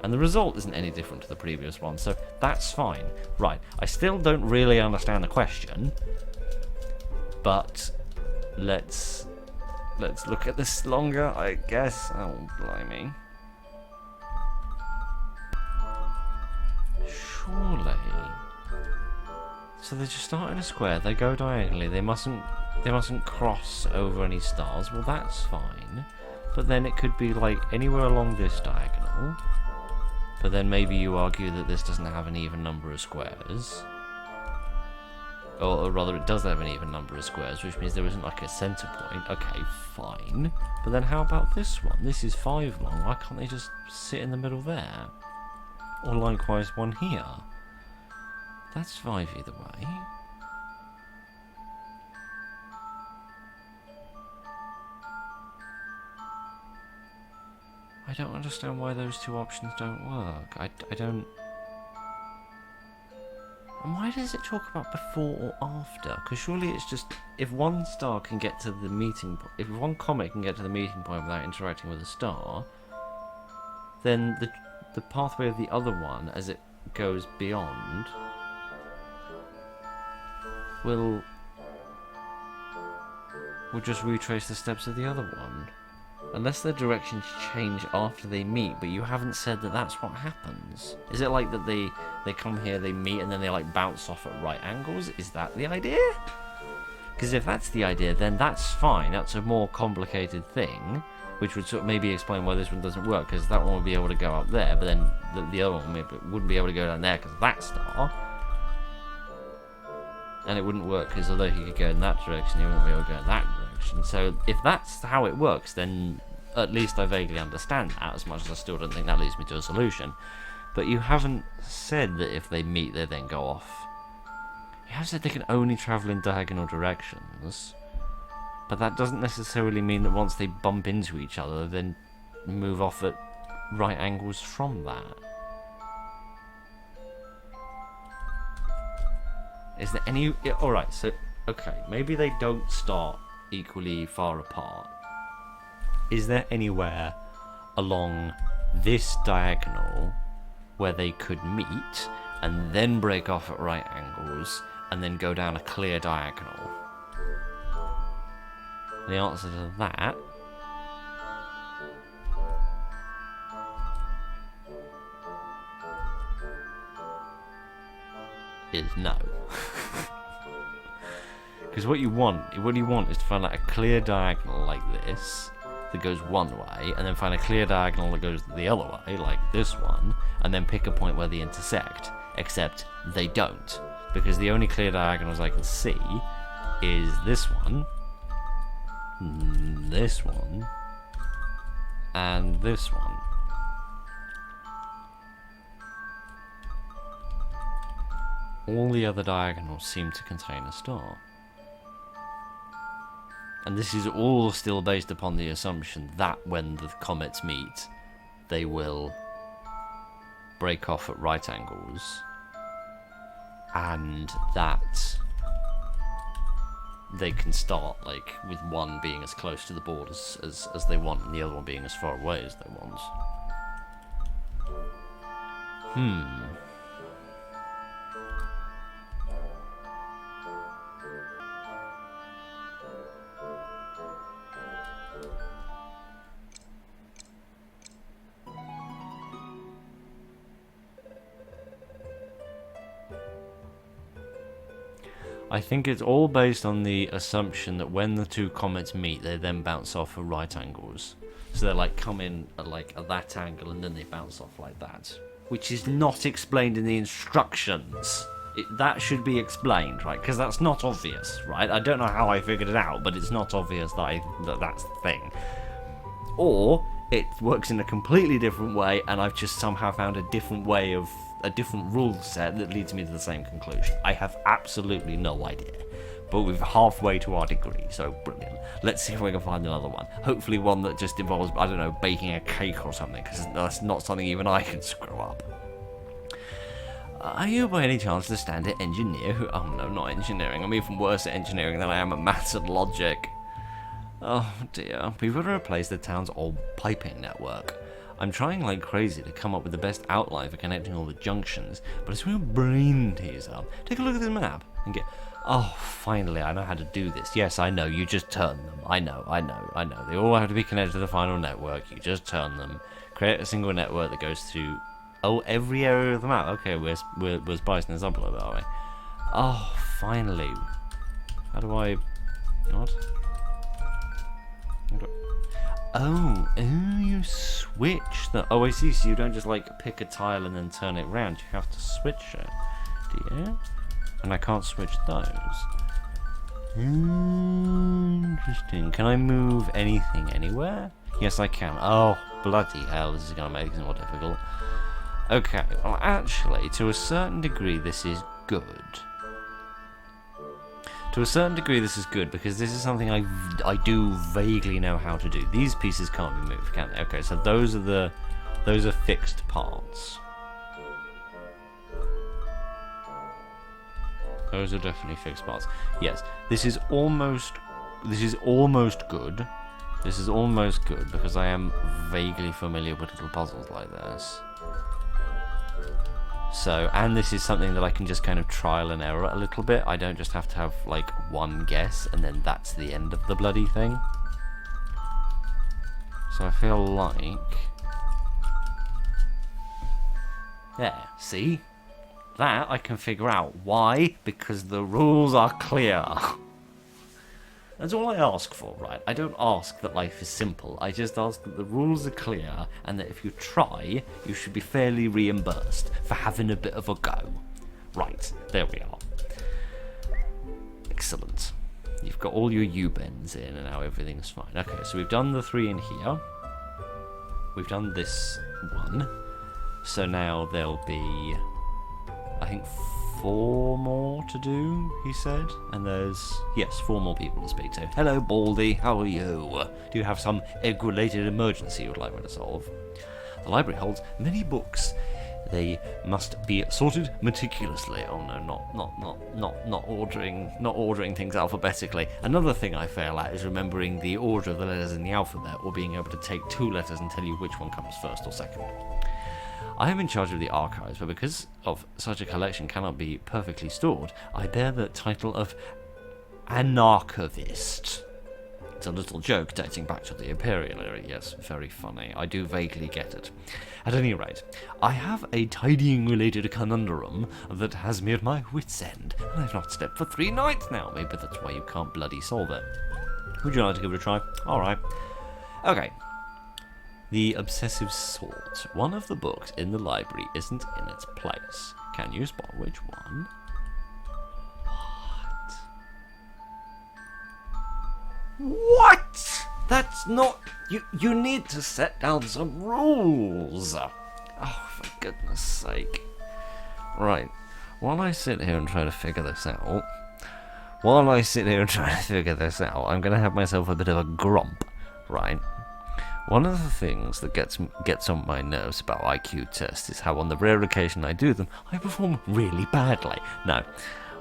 And the result isn't any different to the previous one, so that's fine. Right, I still don't really understand the question, but let's look at this longer, I guess. Oh, blimey. Surely. So they just start in a square, they go diagonally, they mustn't cross over any stars. Well, that's fine. But then it could be like anywhere along this diagonal. But then maybe you argue that this doesn't have an even number of squares. Or rather, it does have an even number of squares, which means there isn't like a center point. Okay, fine. But then how about this one? This is 5 long. Why can't they just sit in the middle there? Or likewise one here. That's 5 either way. I don't understand why those two options don't work. I don't... And why does it talk about before or after? Because surely it's just... If one star can get to the meeting point... If one comet can get to the meeting point without interacting with a star, then the pathway of the other one, as it goes beyond, will just retrace the steps of the other one. Unless their directions change after they meet, but you haven't said that that's what happens. Is it like that they come here, they meet, and then they like bounce off at right angles? Is that the idea? Because if that's the idea, then that's fine. That's a more complicated thing, which would sort of maybe explain why this one doesn't work, because that one would be able to go up there, but then the other one wouldn't be able to go down there because of that star. And it wouldn't work because although he could go in that direction, he wouldn't be able to go in that direction. So if that's how it works, then at least I vaguely understand that, as much as I still don't think that leads me to a solution. But you haven't said that if they meet, they then go off. You have said they can only travel in diagonal directions, but that doesn't necessarily mean that once they bump into each other, they then move off at right angles from that. Is there any... Alright, so... Okay, maybe they don't start equally far apart. Is there anywhere along this diagonal where they could meet, and then break off at right angles, and then go down a clear diagonal? The answer to that is no. Because what you want is to find like a clear diagonal like this that goes one way, and then find a clear diagonal that goes the other way, like this one, and then pick a point where they intersect. Except they don't, because the only clear diagonals I can see is this one, and this one. All the other diagonals seem to contain a star. And this is all still based upon the assumption that when the comets meet, they will break off at right angles, and that they can start like with one being as close to the board as they want, and the other one being as far away as they want. I think it's all based on the assumption that when the two comets meet, they then bounce off at right angles. So they like come in at like at that angle, and then they bounce off like that, which is not explained in the instructions. That should be explained, right? Because that's not obvious, right? I don't know how I figured it out, but it's not obvious that that's the thing. Or it works in a completely different way, and I've just somehow found a different rule set that leads me to the same conclusion. I have absolutely no idea. But we're halfway to our degree, so brilliant. Let's see if we can find another one. Hopefully one that just involves, I don't know, baking a cake or something, because that's not something even I can screw up. Are you by any chance the standard engineer who... Oh no, not engineering. I'm even worse at engineering than I am at maths and logic. Oh dear. We've got to replace the town's old piping network. I'm trying like crazy to come up with the best outline for connecting all the junctions, but it's a real brain teaser. Take a look at this map and get... Oh, finally, I know how to do this. Yes, I know, you just turn them. I know. They all have to be connected to the final network. You just turn them. Create a single network that goes through... Oh, every area of the map. Okay, we're spicing this up a little bit, are we? Oh, finally. How do I... What? Oh, you switch the... Oh, I see, so you don't just, like, pick a tile and then turn it round. You have to switch it. Do you? And I can't switch those. Interesting. Can I move anything anywhere? Yes, I can. Oh, bloody hell, this is going to make things more difficult. Okay, well, actually, to a certain degree, this is good. To a certain degree, this is good, because this is something I do vaguely know how to do. These pieces can't be moved, can they? Okay, so those are fixed parts. Those are definitely fixed parts. Yes, this is almost good. This is almost good, because I am vaguely familiar with little puzzles like this. So, and this is something that I can just kind of trial and error a little bit. I don't just have to have, like, one guess, and then that's the end of the bloody thing. So I feel like... There, see? That I can figure out. Why? Because the rules are clear. That's all I ask for, right? I don't ask that life is simple. I just ask that the rules are clear, and that if you try, you should be fairly reimbursed for having a bit of a go. Right, there we are. Excellent. You've got all your U-bends in, and now everything's fine. Okay, so we've done the 3 in here. We've done this one. So now there'll be, I think, 4 more to do, he said. And there's, yes, 4 more people to speak to. Hello, Baldy, how are you? Do you have some egg-related emergency you'd like me to solve? The library holds many books. They must be sorted meticulously. Oh no, not ordering things alphabetically. Another thing I fail at is remembering the order of the letters in the alphabet, or being able to take 2 letters and tell you which one comes first or second. I am in charge of the archives, but because of such a collection cannot be perfectly stored, I bear the title of anarchivist. It's a little joke dating back to the Imperial era, yes, very funny. I do vaguely get it. At any rate, I have a tidying-related conundrum that has me at my wit's end, and I've not slept for 3 nights now. Maybe that's why you can't bloody solve it. Would you like to give it a try? Alright. Okay. The Obsessive Sort. One of the books in the library isn't in its place. Can you spot which one? What? That's not... You need to set down some rules. Oh, for goodness sake. Right. While I sit here and try to figure this out, I'm going to have myself a bit of a grump, right? One of the things that gets on my nerves about IQ tests is how on the rare occasion I do them, I perform really badly. Now,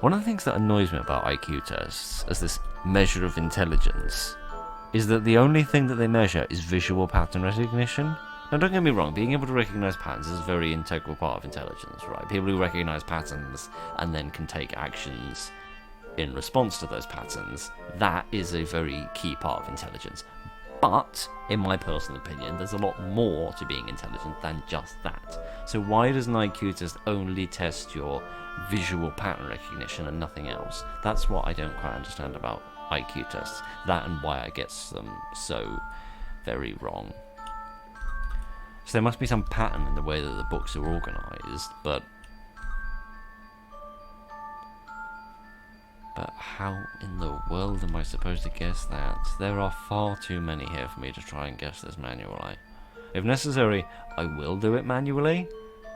one of the things that annoys me about IQ tests as this measure of intelligence is that the only thing that they measure is visual pattern recognition. Now, don't get me wrong, being able to recognize patterns is a very integral part of intelligence, right? People who recognize patterns and then can take actions in response to those patterns, that is a very key part of intelligence. But, in my personal opinion, there's a lot more to being intelligent than just that. So why does an IQ test only test your visual pattern recognition and nothing else? That's what I don't quite understand about IQ tests. That and why I get them so very wrong. So there must be some pattern in the way that the books are organised, but how in the world am I supposed to guess that? There are far too many here for me to try and guess this manually. If necessary, I will do it manually,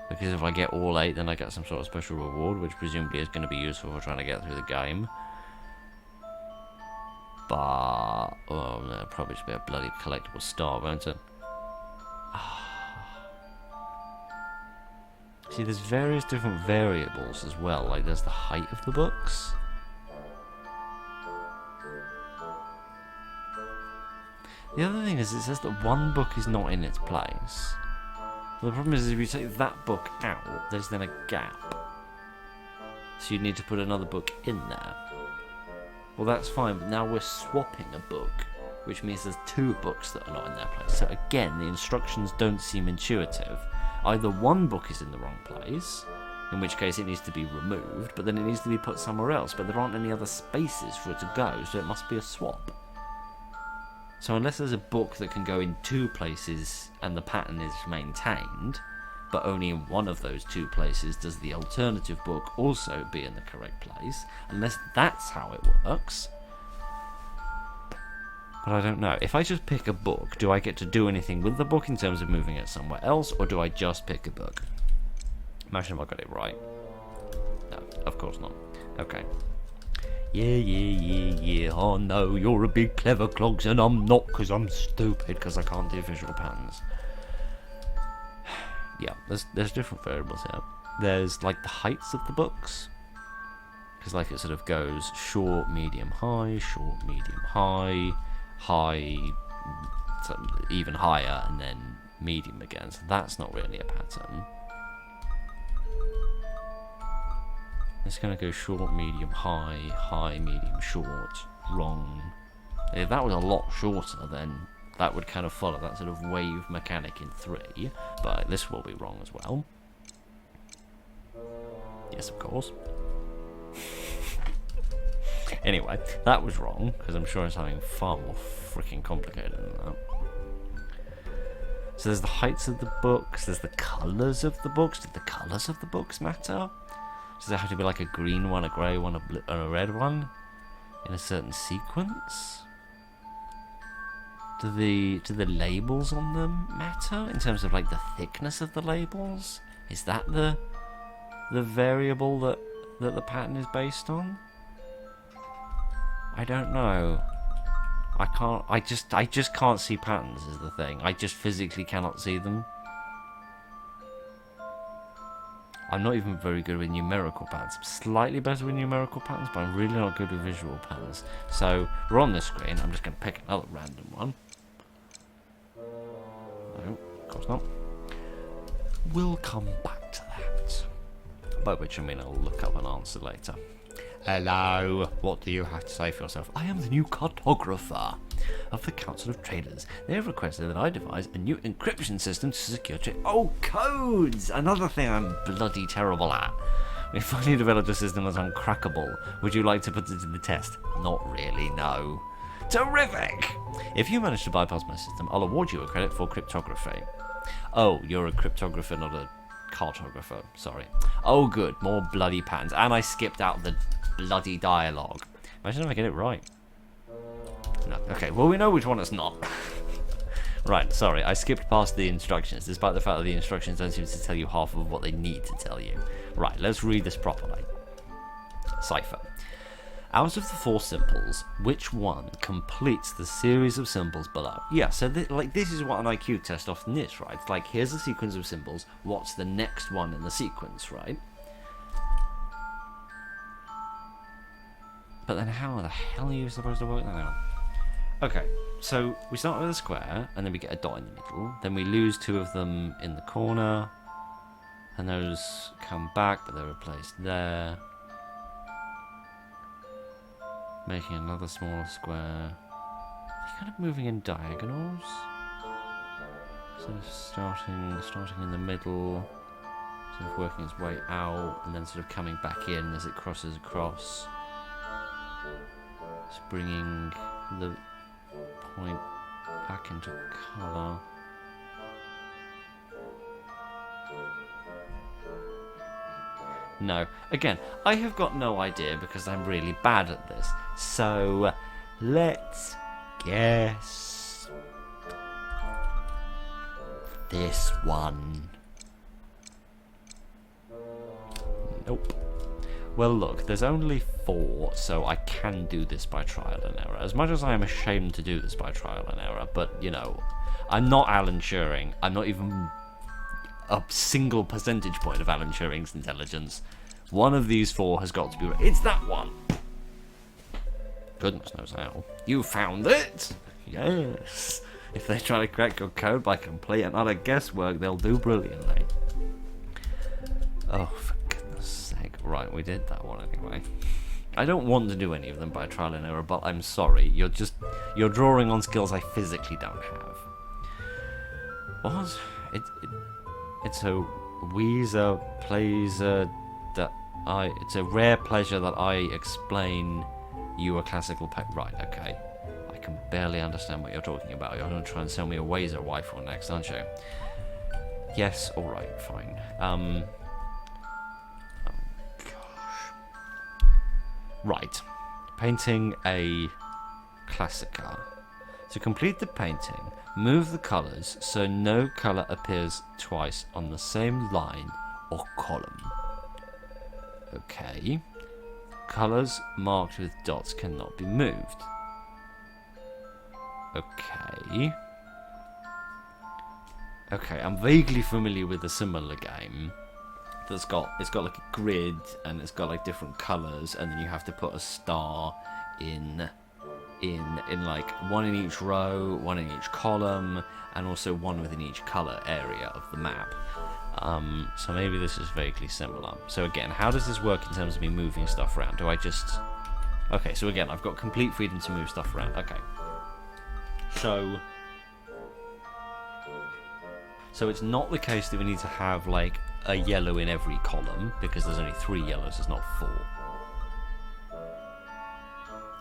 because if I get all 8, then I get some sort of special reward, which presumably is going to be useful for trying to get through the game. But, oh, that'll probably just be a bloody collectible star, won't it? See, there's various different variables as well, like there's the height of the books. The other thing is, it says that one book is not in its place. Well, the problem is, if you take that book out, there's then a gap. So you need to put another book in there. Well, that's fine, but now we're swapping a book, which means there's 2 books that are not in their place. So again, the instructions don't seem intuitive. Either one book is in the wrong place, in which case it needs to be removed, but then it needs to be put somewhere else, but there aren't any other spaces for it to go, so it must be a swap. So unless there's a book that can go in 2 places and the pattern is maintained, but only in one of those 2 places does the alternative book also be in the correct place, unless that's how it works. But I don't know. If I just pick a book, do I get to do anything with the book in terms of moving it somewhere else, or do I just pick a book? Imagine if I got it right. No, of course not. Okay. Yeah. Oh no, you're a big clever clogs, and I'm not, because I'm stupid, because I can't do visual patterns. Yeah, there's different variables here. There's like the heights of the books, because like it sort of goes short, medium, high, high, so even higher, and then medium again. So that's not really a pattern. It's going to go short, medium, high, medium, short, wrong. If that was a lot shorter, then that would kind of follow that sort of wave mechanic in 3, but this will be wrong as well. Yes, of course. Anyway, that was wrong, because I'm sure it's something far more freaking complicated than that. So there's the heights of the books, there's the colours of the books. Did the colours of the books matter? Does it have to be like a green one, a grey one, and a red one? In a certain sequence? Do the labels on them matter? In terms of like the thickness of the labels? Is that the variable that the pattern is based on? I don't know. I just can't see patterns is the thing. I just physically cannot see them. I'm not even very good with numerical patterns. I'm slightly better with numerical patterns, but I'm really not good with visual patterns. So, we're on this screen. I'm just going to pick another random one. No, of course not. we'll come back to that. By which I mean I'll look up an answer later. Hello, what do you have to say for yourself? I am the new cartographer of the Council of Traders. They have requested that I devise a new encryption system to secure trade. Oh, codes! Another thing I'm bloody terrible at. We finally developed a system that's uncrackable. Would you like to put it to the test? Not really, no. Terrific! If you manage to bypass my system, I'll award you a credit for cryptography. Oh, you're a cryptographer, not a cartographer. Sorry. Oh, good. More bloody patterns. And I skipped out the bloody dialogue. Imagine if I get it right. No. Okay, well, we know which one it's not. Right, sorry. I skipped past the instructions, despite the fact that the instructions don't seem to tell you half of what they need to tell you. Right, let's read this properly. Cipher. Out of the 4 symbols, which one completes the series of symbols below? Yeah, so this is what an IQ test often is, right? It's like, here's a sequence of symbols, what's the next one in the sequence, right? But then how the hell are you supposed to work that out? Okay, so we start with a square, and then we get a dot in the middle, then we lose 2 of them in the corner, and those come back, but they're replaced there. Making another smaller square. Are kind of moving in diagonals? So starting in the middle, sort of working its way out, and then sort of coming back in as it crosses across. Just bringing the point back into colour. No. Again, I have got no idea because I'm really bad at this. So, let's guess this one. Nope. Well, look, there's only 4, so I can do this by trial and error. As much as I am ashamed to do this by trial and error, but, you know, I'm not Alan Turing. I'm not even a single percentage point of Alan Turing's intelligence. One of these 4 has got to be right. It's that one! Goodness knows how. You found it! Yes! If they try to crack your code by complete and utter guesswork, they'll do brilliantly. Oh, for goodness sake. Right, we did that one anyway. I don't want to do any of them by trial and error, but I'm sorry. You're drawing on skills I physically don't have. What? It's a it's a rare pleasure that I explain you a classical right, okay. I can barely understand what you're talking about. You're going to try and sell me a Wazer rifle next, aren't you? Yes, alright, fine. Oh, gosh. Right. Painting a Classica. To complete the painting, move the colours so no colour appears twice on the same line or column. Okay. Colours marked with dots cannot be moved. Okay. Okay, I'm vaguely familiar with a similar game it's got like a grid and it's got like different colours, and then you have to put a star in like one in each row, one in each column, and also one within each colour area of the map. So maybe this is vaguely similar. So again, how does this work in terms of me moving stuff around? Do I just... Okay, so again, I've got complete freedom to move stuff around. Okay. So it's not the case that we need to have like a yellow in every column, because there's only 3 yellows, there's not 4.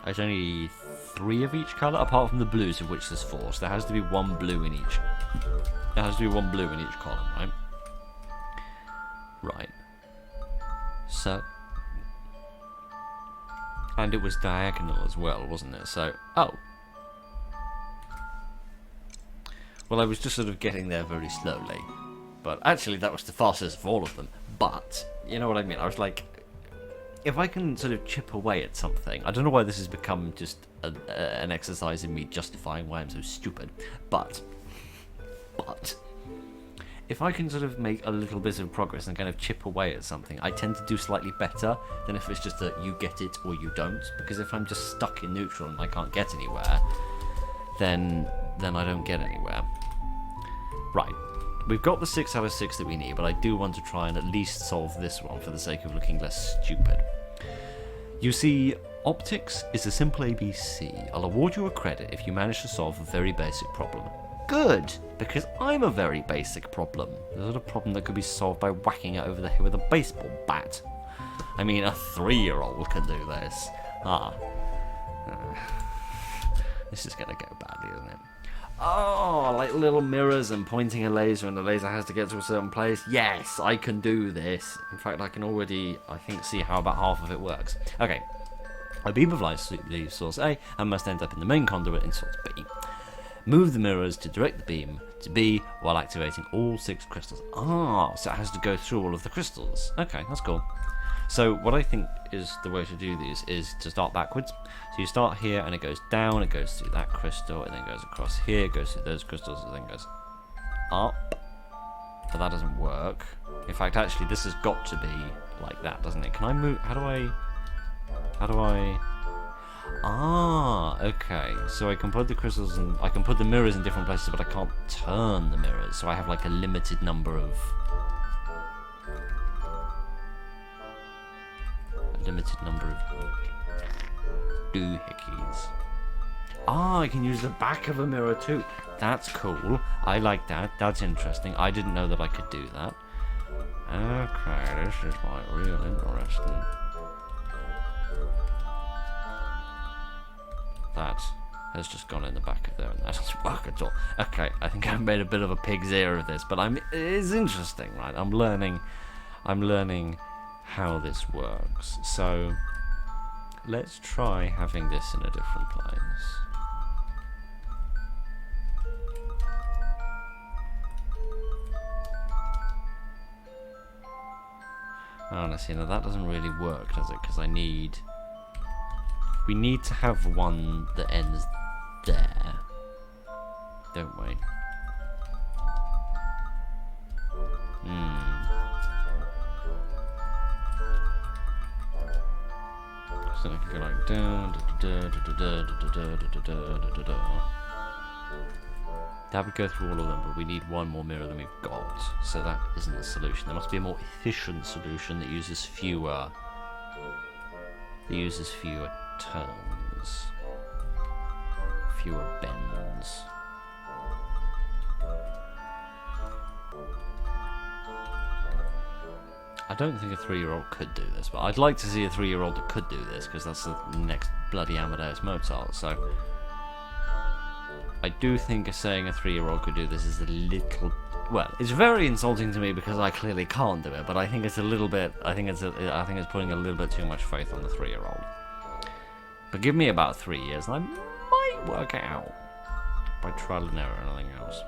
There's only 3 of each colour, apart from the blues, of which there's 4. So there has to be 1 blue in each. There has to be 1 blue in each column, right? Right. So... And it was diagonal as well, wasn't it? So... Oh. Well, I was just sort of getting there very slowly. But actually, that was the fastest of all of them. But, you know what I mean? I was like... If I can sort of chip away at something... I don't know why this has become just an exercise in me justifying why I'm so stupid. But... If I can sort of make a little bit of progress and kind of chip away at something, I tend to do slightly better than if it's just that you get it or you don't. Because if I'm just stuck in neutral and I can't get anywhere, then I don't get anywhere. Right. we've got the 6 out of 6 that we need, but I do want to try and at least solve this one for the sake of looking less stupid. You see, optics is a simple ABC. I'll award you a credit if you manage to solve a very basic problem. Good, because I'm a very basic problem. There's not a problem that could be solved by whacking it over the head with a baseball bat. I mean, a 3-year-old can do this. This is going to go badly, isn't it? Oh, like little mirrors and pointing a laser, and the laser has to get to a certain place. Yes, I can do this. In fact, I can already, I think, see how about half of it works. Okay. A beam of light leaves source A and must end up in the main conduit in source B. Move the mirrors to direct the beam to B while activating all 6 crystals. So it has to go through all of the crystals. Okay, that's cool. So what I think is the way to do these is to start backwards. So you start here and it goes down, it goes through that crystal, and then goes across here, goes through those crystals, and then goes up. But that doesn't work. In fact, actually, this has got to be like that, doesn't it? Can I move? How do I... okay. So I can put the crystals and I can put the mirrors in different places, but I can't turn the mirrors. So I have like a limited number of doohickeys. I can use the back of a mirror too. That's cool. I like that. That's interesting. I didn't know that I could do that. Okay, this is like real interesting. That has just gone in the back of there, and that doesn't work at all. Okay, I think I've made a bit of a pig's ear of this, but it's interesting, right? I'm learning how this works. So let's try having this in a different place. Oh, now see, now that doesn't really work, does it? Because we need to have one that ends there, don't we? So I can go like down, that would go through all of them, but we need one more mirror than we've got, so that isn't a solution. There must be a more efficient solution that uses fewer turns, fewer bends. I don't think a 3-year-old could do this, but I'd like to see a 3-year-old that could do this, because that's the next bloody Amadeus Mozart, so I do think saying a 3-year-old could do this is a little... Well, it's very insulting to me because I clearly can't do it, but I think it's a little bit... I think it's putting a little bit too much faith on the 3-year-old. But give me about 3 years and I might work it out by trial and error and nothing else.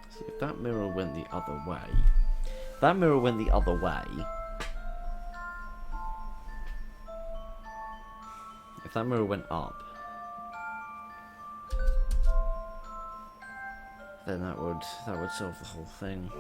See, if that mirror went the other way... If that mirror went up, then that would solve the whole thing.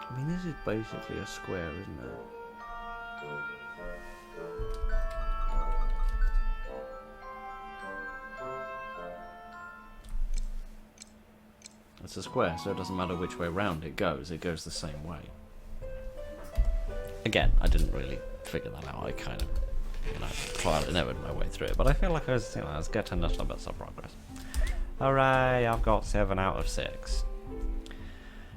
I mean, this is basically a square, isn't it? It's a square, so it doesn't matter which way round it goes the same way. Again, I didn't really figure that out. I kind of, trial and errored my way through it, but I feel like I was getting a little bit of progress. Hooray, I've got 7 out of 6.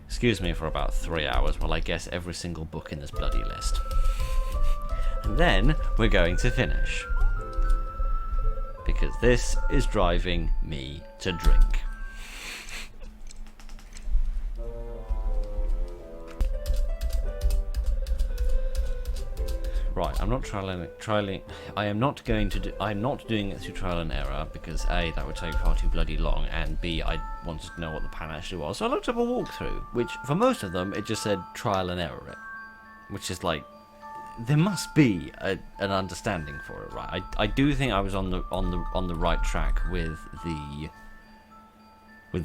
Excuse me for about 3 hours while I guess every single book in this bloody list. And then we're going to finish. Because this is driving me to drink. Right, I'm not trialing. I am not doing it through trial and error because A, that would take far too bloody long, and B, I wanted to know what the pan actually was. So I looked up a walkthrough, which for most of them it just said trial and error it, which is like there must be an understanding for it, right? I do think I was on the right track with the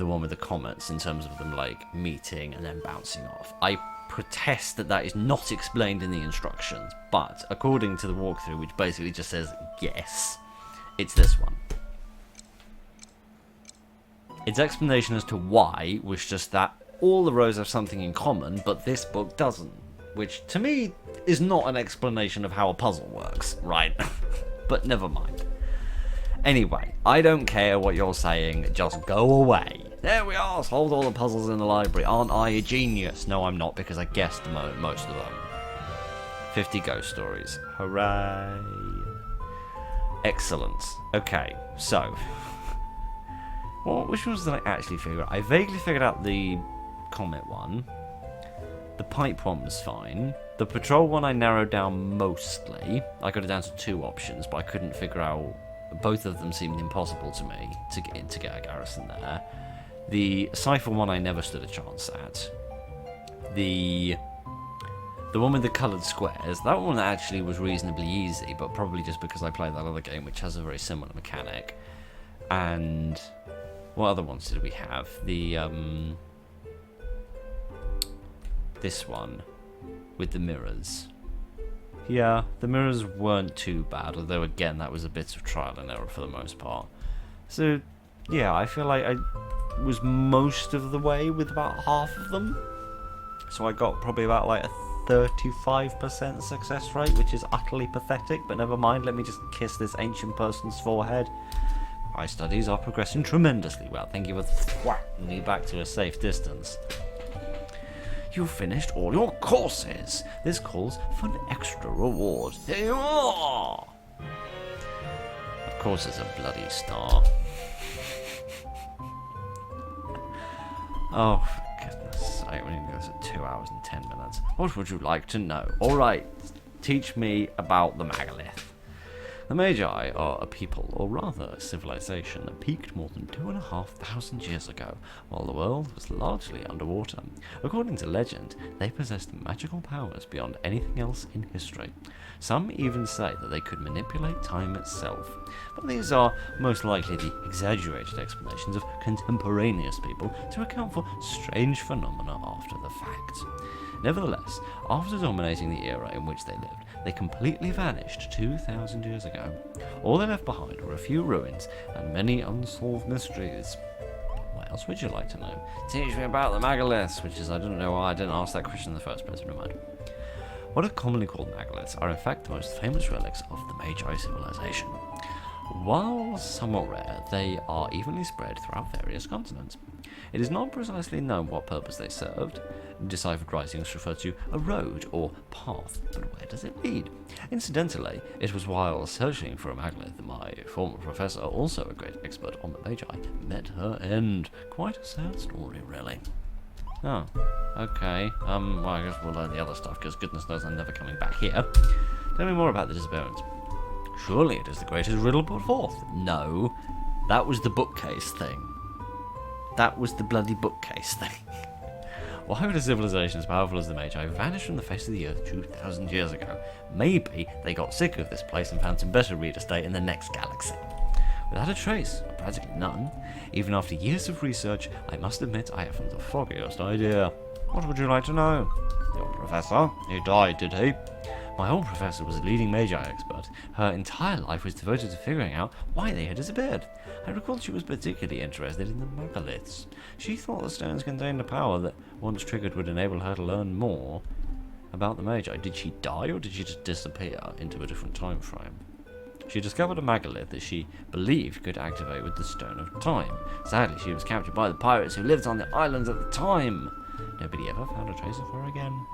one with the comets in terms of them like meeting and then bouncing off. I protest that is not explained in the instructions, but according to the walkthrough, which basically just says yes, it's this one. Its explanation as to why was just that all the rows have something in common, but this book doesn't. Which, to me, is not an explanation of how a puzzle works, right? But never mind. Anyway, I don't care what you're saying, just go away. There we are, solved all the puzzles in the library. Aren't I a genius? No, I'm not, because I guessed most of them. 50 ghost stories. Hooray. Excellent. Okay, so... well, which ones did I actually figure out? I vaguely figured out the comet one. The pipe one was fine. The patrol one I narrowed down mostly. I got it down to 2 options, but I couldn't figure out... both of them seemed impossible to me to get a garrison there. The cipher one I never stood a chance at. The one with the coloured squares, that one actually was reasonably easy, but probably just because I played that other game which has a very similar mechanic. And what other ones did we have? The this one with the mirrors. Yeah, the mirrors weren't too bad, although again that was a bit of trial and error for the most part. So yeah, I feel like I was most of the way with about half of them. So I got probably about like a 35% success rate, which is utterly pathetic, but never mind, let me just kiss this ancient person's forehead. My studies are progressing tremendously well. Thank you for thwacking me back to a safe distance. You've finished all your courses. This calls for an extra reward. Here you are! Of course it's a bloody star. Oh, for goodness sake, we need to go to 2 hours and 10 minutes. What would you like to know? Alright, teach me about the megalith. The Magi are a people, or rather a civilization, that peaked more than 2,500 years ago, while the world was largely underwater. According to legend, they possessed magical powers beyond anything else in history. Some even say that they could manipulate time itself, but these are most likely the exaggerated explanations of contemporaneous people to account for strange phenomena after the fact. Nevertheless, after dominating the era in which they lived, they completely vanished 2,000 years ago. All they left behind were a few ruins and many unsolved mysteries. What else would you like to know? Teach me about the megaliths, which is, I don't know why I didn't ask that question in the first place, never mind. What are commonly called megaliths are in fact the most famous relics of the Magi civilization. While somewhat rare, they are evenly spread throughout various continents. It is not precisely known what purpose they served. Deciphered writings refer to a road or path, but where does it lead? Incidentally, it was while searching for a megalith that my former professor, also a great expert on the Magi, met her end. Quite a sad story, really. Oh, okay. Well, I guess we'll learn the other stuff, because goodness knows I'm never coming back here. Tell me more about the disappearance. Surely it is the greatest riddle put forth. No, that was the bookcase thing. That was the bloody bookcase thing. Why would a civilization as powerful as the Magi vanish from the face of the earth 2,000 years ago? Maybe they got sick of this place and found some better real estate in the next galaxy. Without a trace, or practically none, even after years of research, I must admit I haven't the foggiest idea. What would you like to know? Your professor? He died, did he? My old professor was a leading Magi expert. Her entire life was devoted to figuring out why they had disappeared. I recall she was particularly interested in the megaliths. She thought the stones contained a power that, once triggered, would enable her to learn more about the Magi. Did she die, or did she just disappear into a different time frame? She discovered a megalith that she believed could activate with the Stone of Time. Sadly, she was captured by the pirates who lived on the islands at the time. Nobody ever found a trace of her again.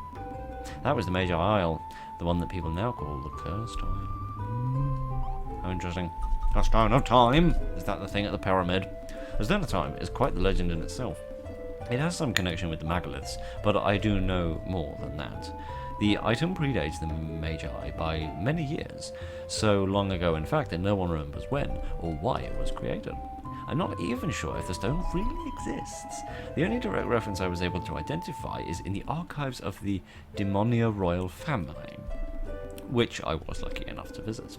That was the Magi Isle, the one that people now call the Cursed Isle. How interesting. A Stone of Time? Is that the thing at the pyramid? The Stone of Time is quite the legend in itself. It has some connection with the megaliths, but I do know more than that. The item predates the Magi by many years, so long ago in fact that no one remembers when or why it was created. I'm not even sure if the stone really exists. The only direct reference I was able to identify is in the archives of the Demonia royal family. which I was lucky enough to visit.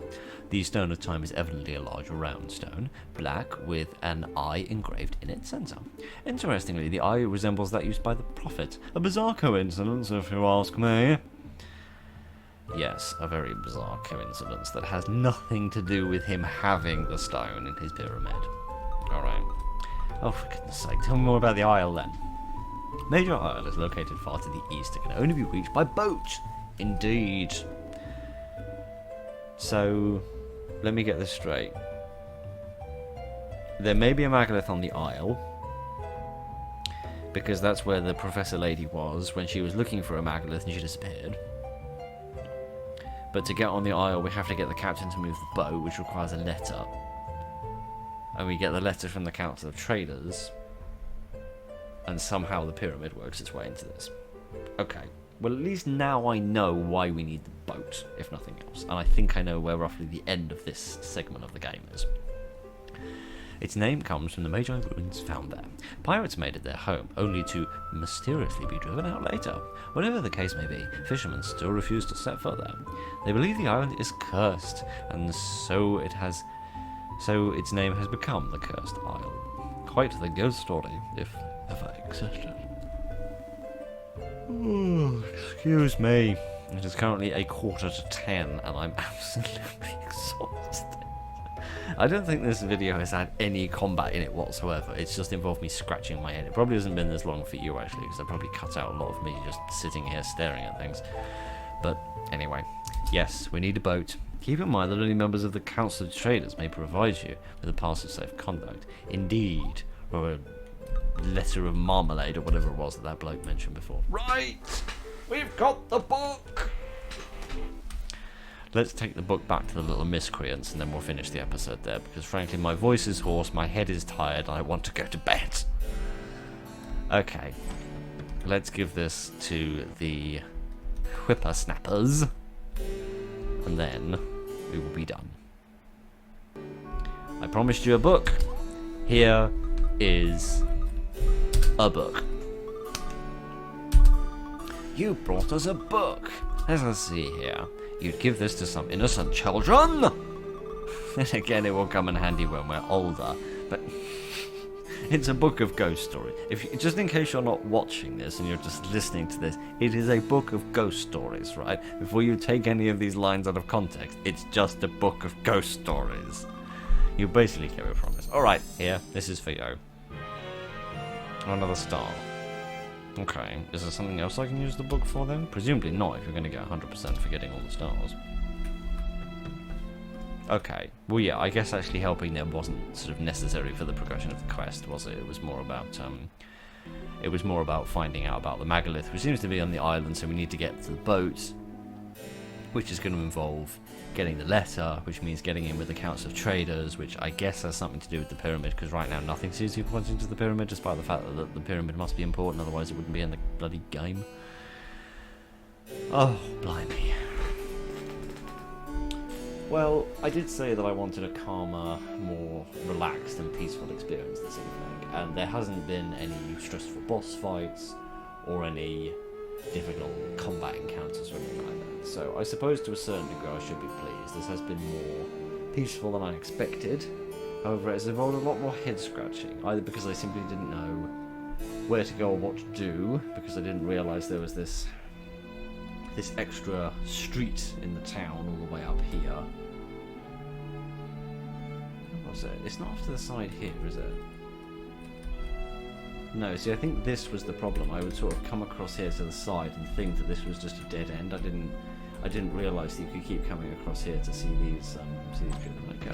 The Stone of Time is evidently a large round stone, black, with an eye engraved in its centre. Interestingly, the eye resembles that used by the Prophet. A bizarre coincidence, if you ask me. Yes, a very bizarre coincidence that has nothing to do with him having the stone in his pyramid. Alright. Oh, for goodness sake, tell me more about the Isle then. Major Isle is located far to the east. It can only be reached by boat. Indeed. So, let me get this straight. There may be a megalith on the Isle, because that's where the professor lady was when she was looking for a megalith and she disappeared. But to get on the Isle, we have to get the captain to move the boat, which requires a letter. And we get the letter from the Council of Traders, and somehow the pyramid works its way into this. Okay, well at least now I know why we need the boat, if nothing else. And I think I know where roughly the end of this segment of the game is. Its name comes from the Magi ruins found there. Pirates made it their home, only to mysteriously be driven out later. Whatever the case may be, fishermen still refuse to set foot there. They believe the island is cursed, and so its name has become the Cursed Isle. Quite the ghost story, if ever existed. Ooh, excuse me. It is currently 9:45, and I'm absolutely exhausted. I don't think this video has had any combat in it whatsoever. It's just involved me scratching my head. It probably hasn't been this long for you, actually, because I probably cut out a lot of me just sitting here staring at things. But anyway, yes, we need a boat. Keep in mind that only members of the Council of Traders may provide you with a pass of safe conduct. Indeed, or a letter of marmalade, or whatever it was that bloke mentioned before. Right! We've got the book! Let's take the book back to the little miscreants, and then we'll finish the episode there, because frankly my voice is hoarse, my head is tired, and I want to go to bed. Okay, let's give this to the whippersnappers, and then we will be done. I promised you a book. Here is a book. You brought us a book. Let us see here. You'd give this to some innocent children? Then again, it will come in handy when we're older. But it's a book of ghost stories. Just in case you're not watching this and you're just listening to this, it is a book of ghost stories, right? Before you take any of these lines out of context, it's just a book of ghost stories. You basically get a promise. Alright, here, this is for you. Another star. Okay, is there something else I can use the book for then? Presumably not, if you're going to get 100% for getting all the stars. Okay, well yeah, I guess actually helping them wasn't sort of necessary for the progression of the quest, was it? It was more about finding out about the megalith, which seems to be on the island, so we need to get to the boat, which is going to involve getting the letter, which means getting in with the Council of Traders, which I guess has something to do with the pyramid, because right now nothing seems to be pointing to the pyramid, despite the fact that the pyramid must be important, otherwise it wouldn't be in the bloody game. Oh, blimey. Well, I did say that I wanted a calmer, more relaxed and peaceful experience this evening, and there hasn't been any stressful boss fights, or any difficult combat encounters or anything like that. So I suppose to a certain degree I should be pleased. This has been more peaceful than I expected. However, it has involved a lot more head scratching, either because I simply didn't know where to go or what to do, because I didn't realise there was this extra street in the town all the way up here. What was it? It's not off to the side here, is it? No, see, I think this was the problem. I would sort of come across here to the side and think that this was just a dead end. I didn't realise that you could keep coming across here to see these people. Let go.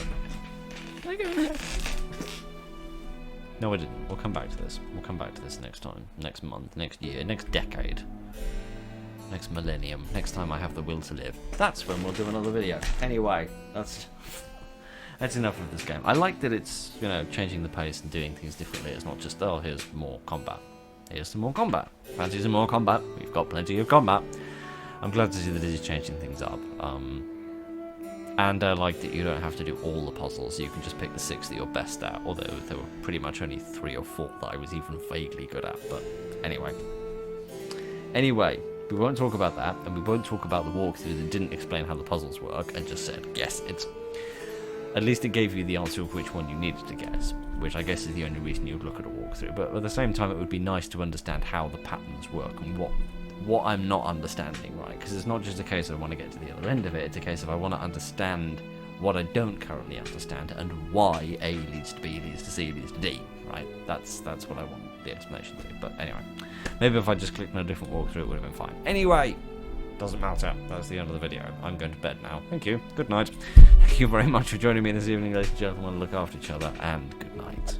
No, I didn't. We'll come back to this. We'll come back to this next time, next month, next year, next decade, next millennium, next time I have the will to live. That's when we'll do another video. Anyway, that's enough of this game. I like that it's, changing the pace and doing things differently. It's not just, oh, here's more combat. Here's some more combat. Fancy some more combat? We've got plenty of combat. I'm glad to see that it is changing things up. And I like that you don't have to do all the puzzles. You can just pick the 6 that you're best at, although there were pretty much only 3 or 4 that I was even vaguely good at. But anyway, we won't talk about that, and we won't talk about the walkthrough that didn't explain how the puzzles work and just said, yes, it's... At least it gave you the answer of which one you needed to guess, which I guess is the only reason you would look at a walkthrough. But at the same time, it would be nice to understand how the patterns work and what I'm not understanding, right? Because it's not just a case of I want to get to the other end of it, it's a case of I want to understand what I don't currently understand and why A leads to B, leads to C, leads to D, right? That's what I want the explanation to be. But anyway, maybe if I just clicked on a different walkthrough, it would have been fine. Anyway, doesn't matter. That's the end of the video. I'm going to bed now. Thank you. Good night. Thank you very much for joining me this evening, ladies and gentlemen. Look after each other, and good night.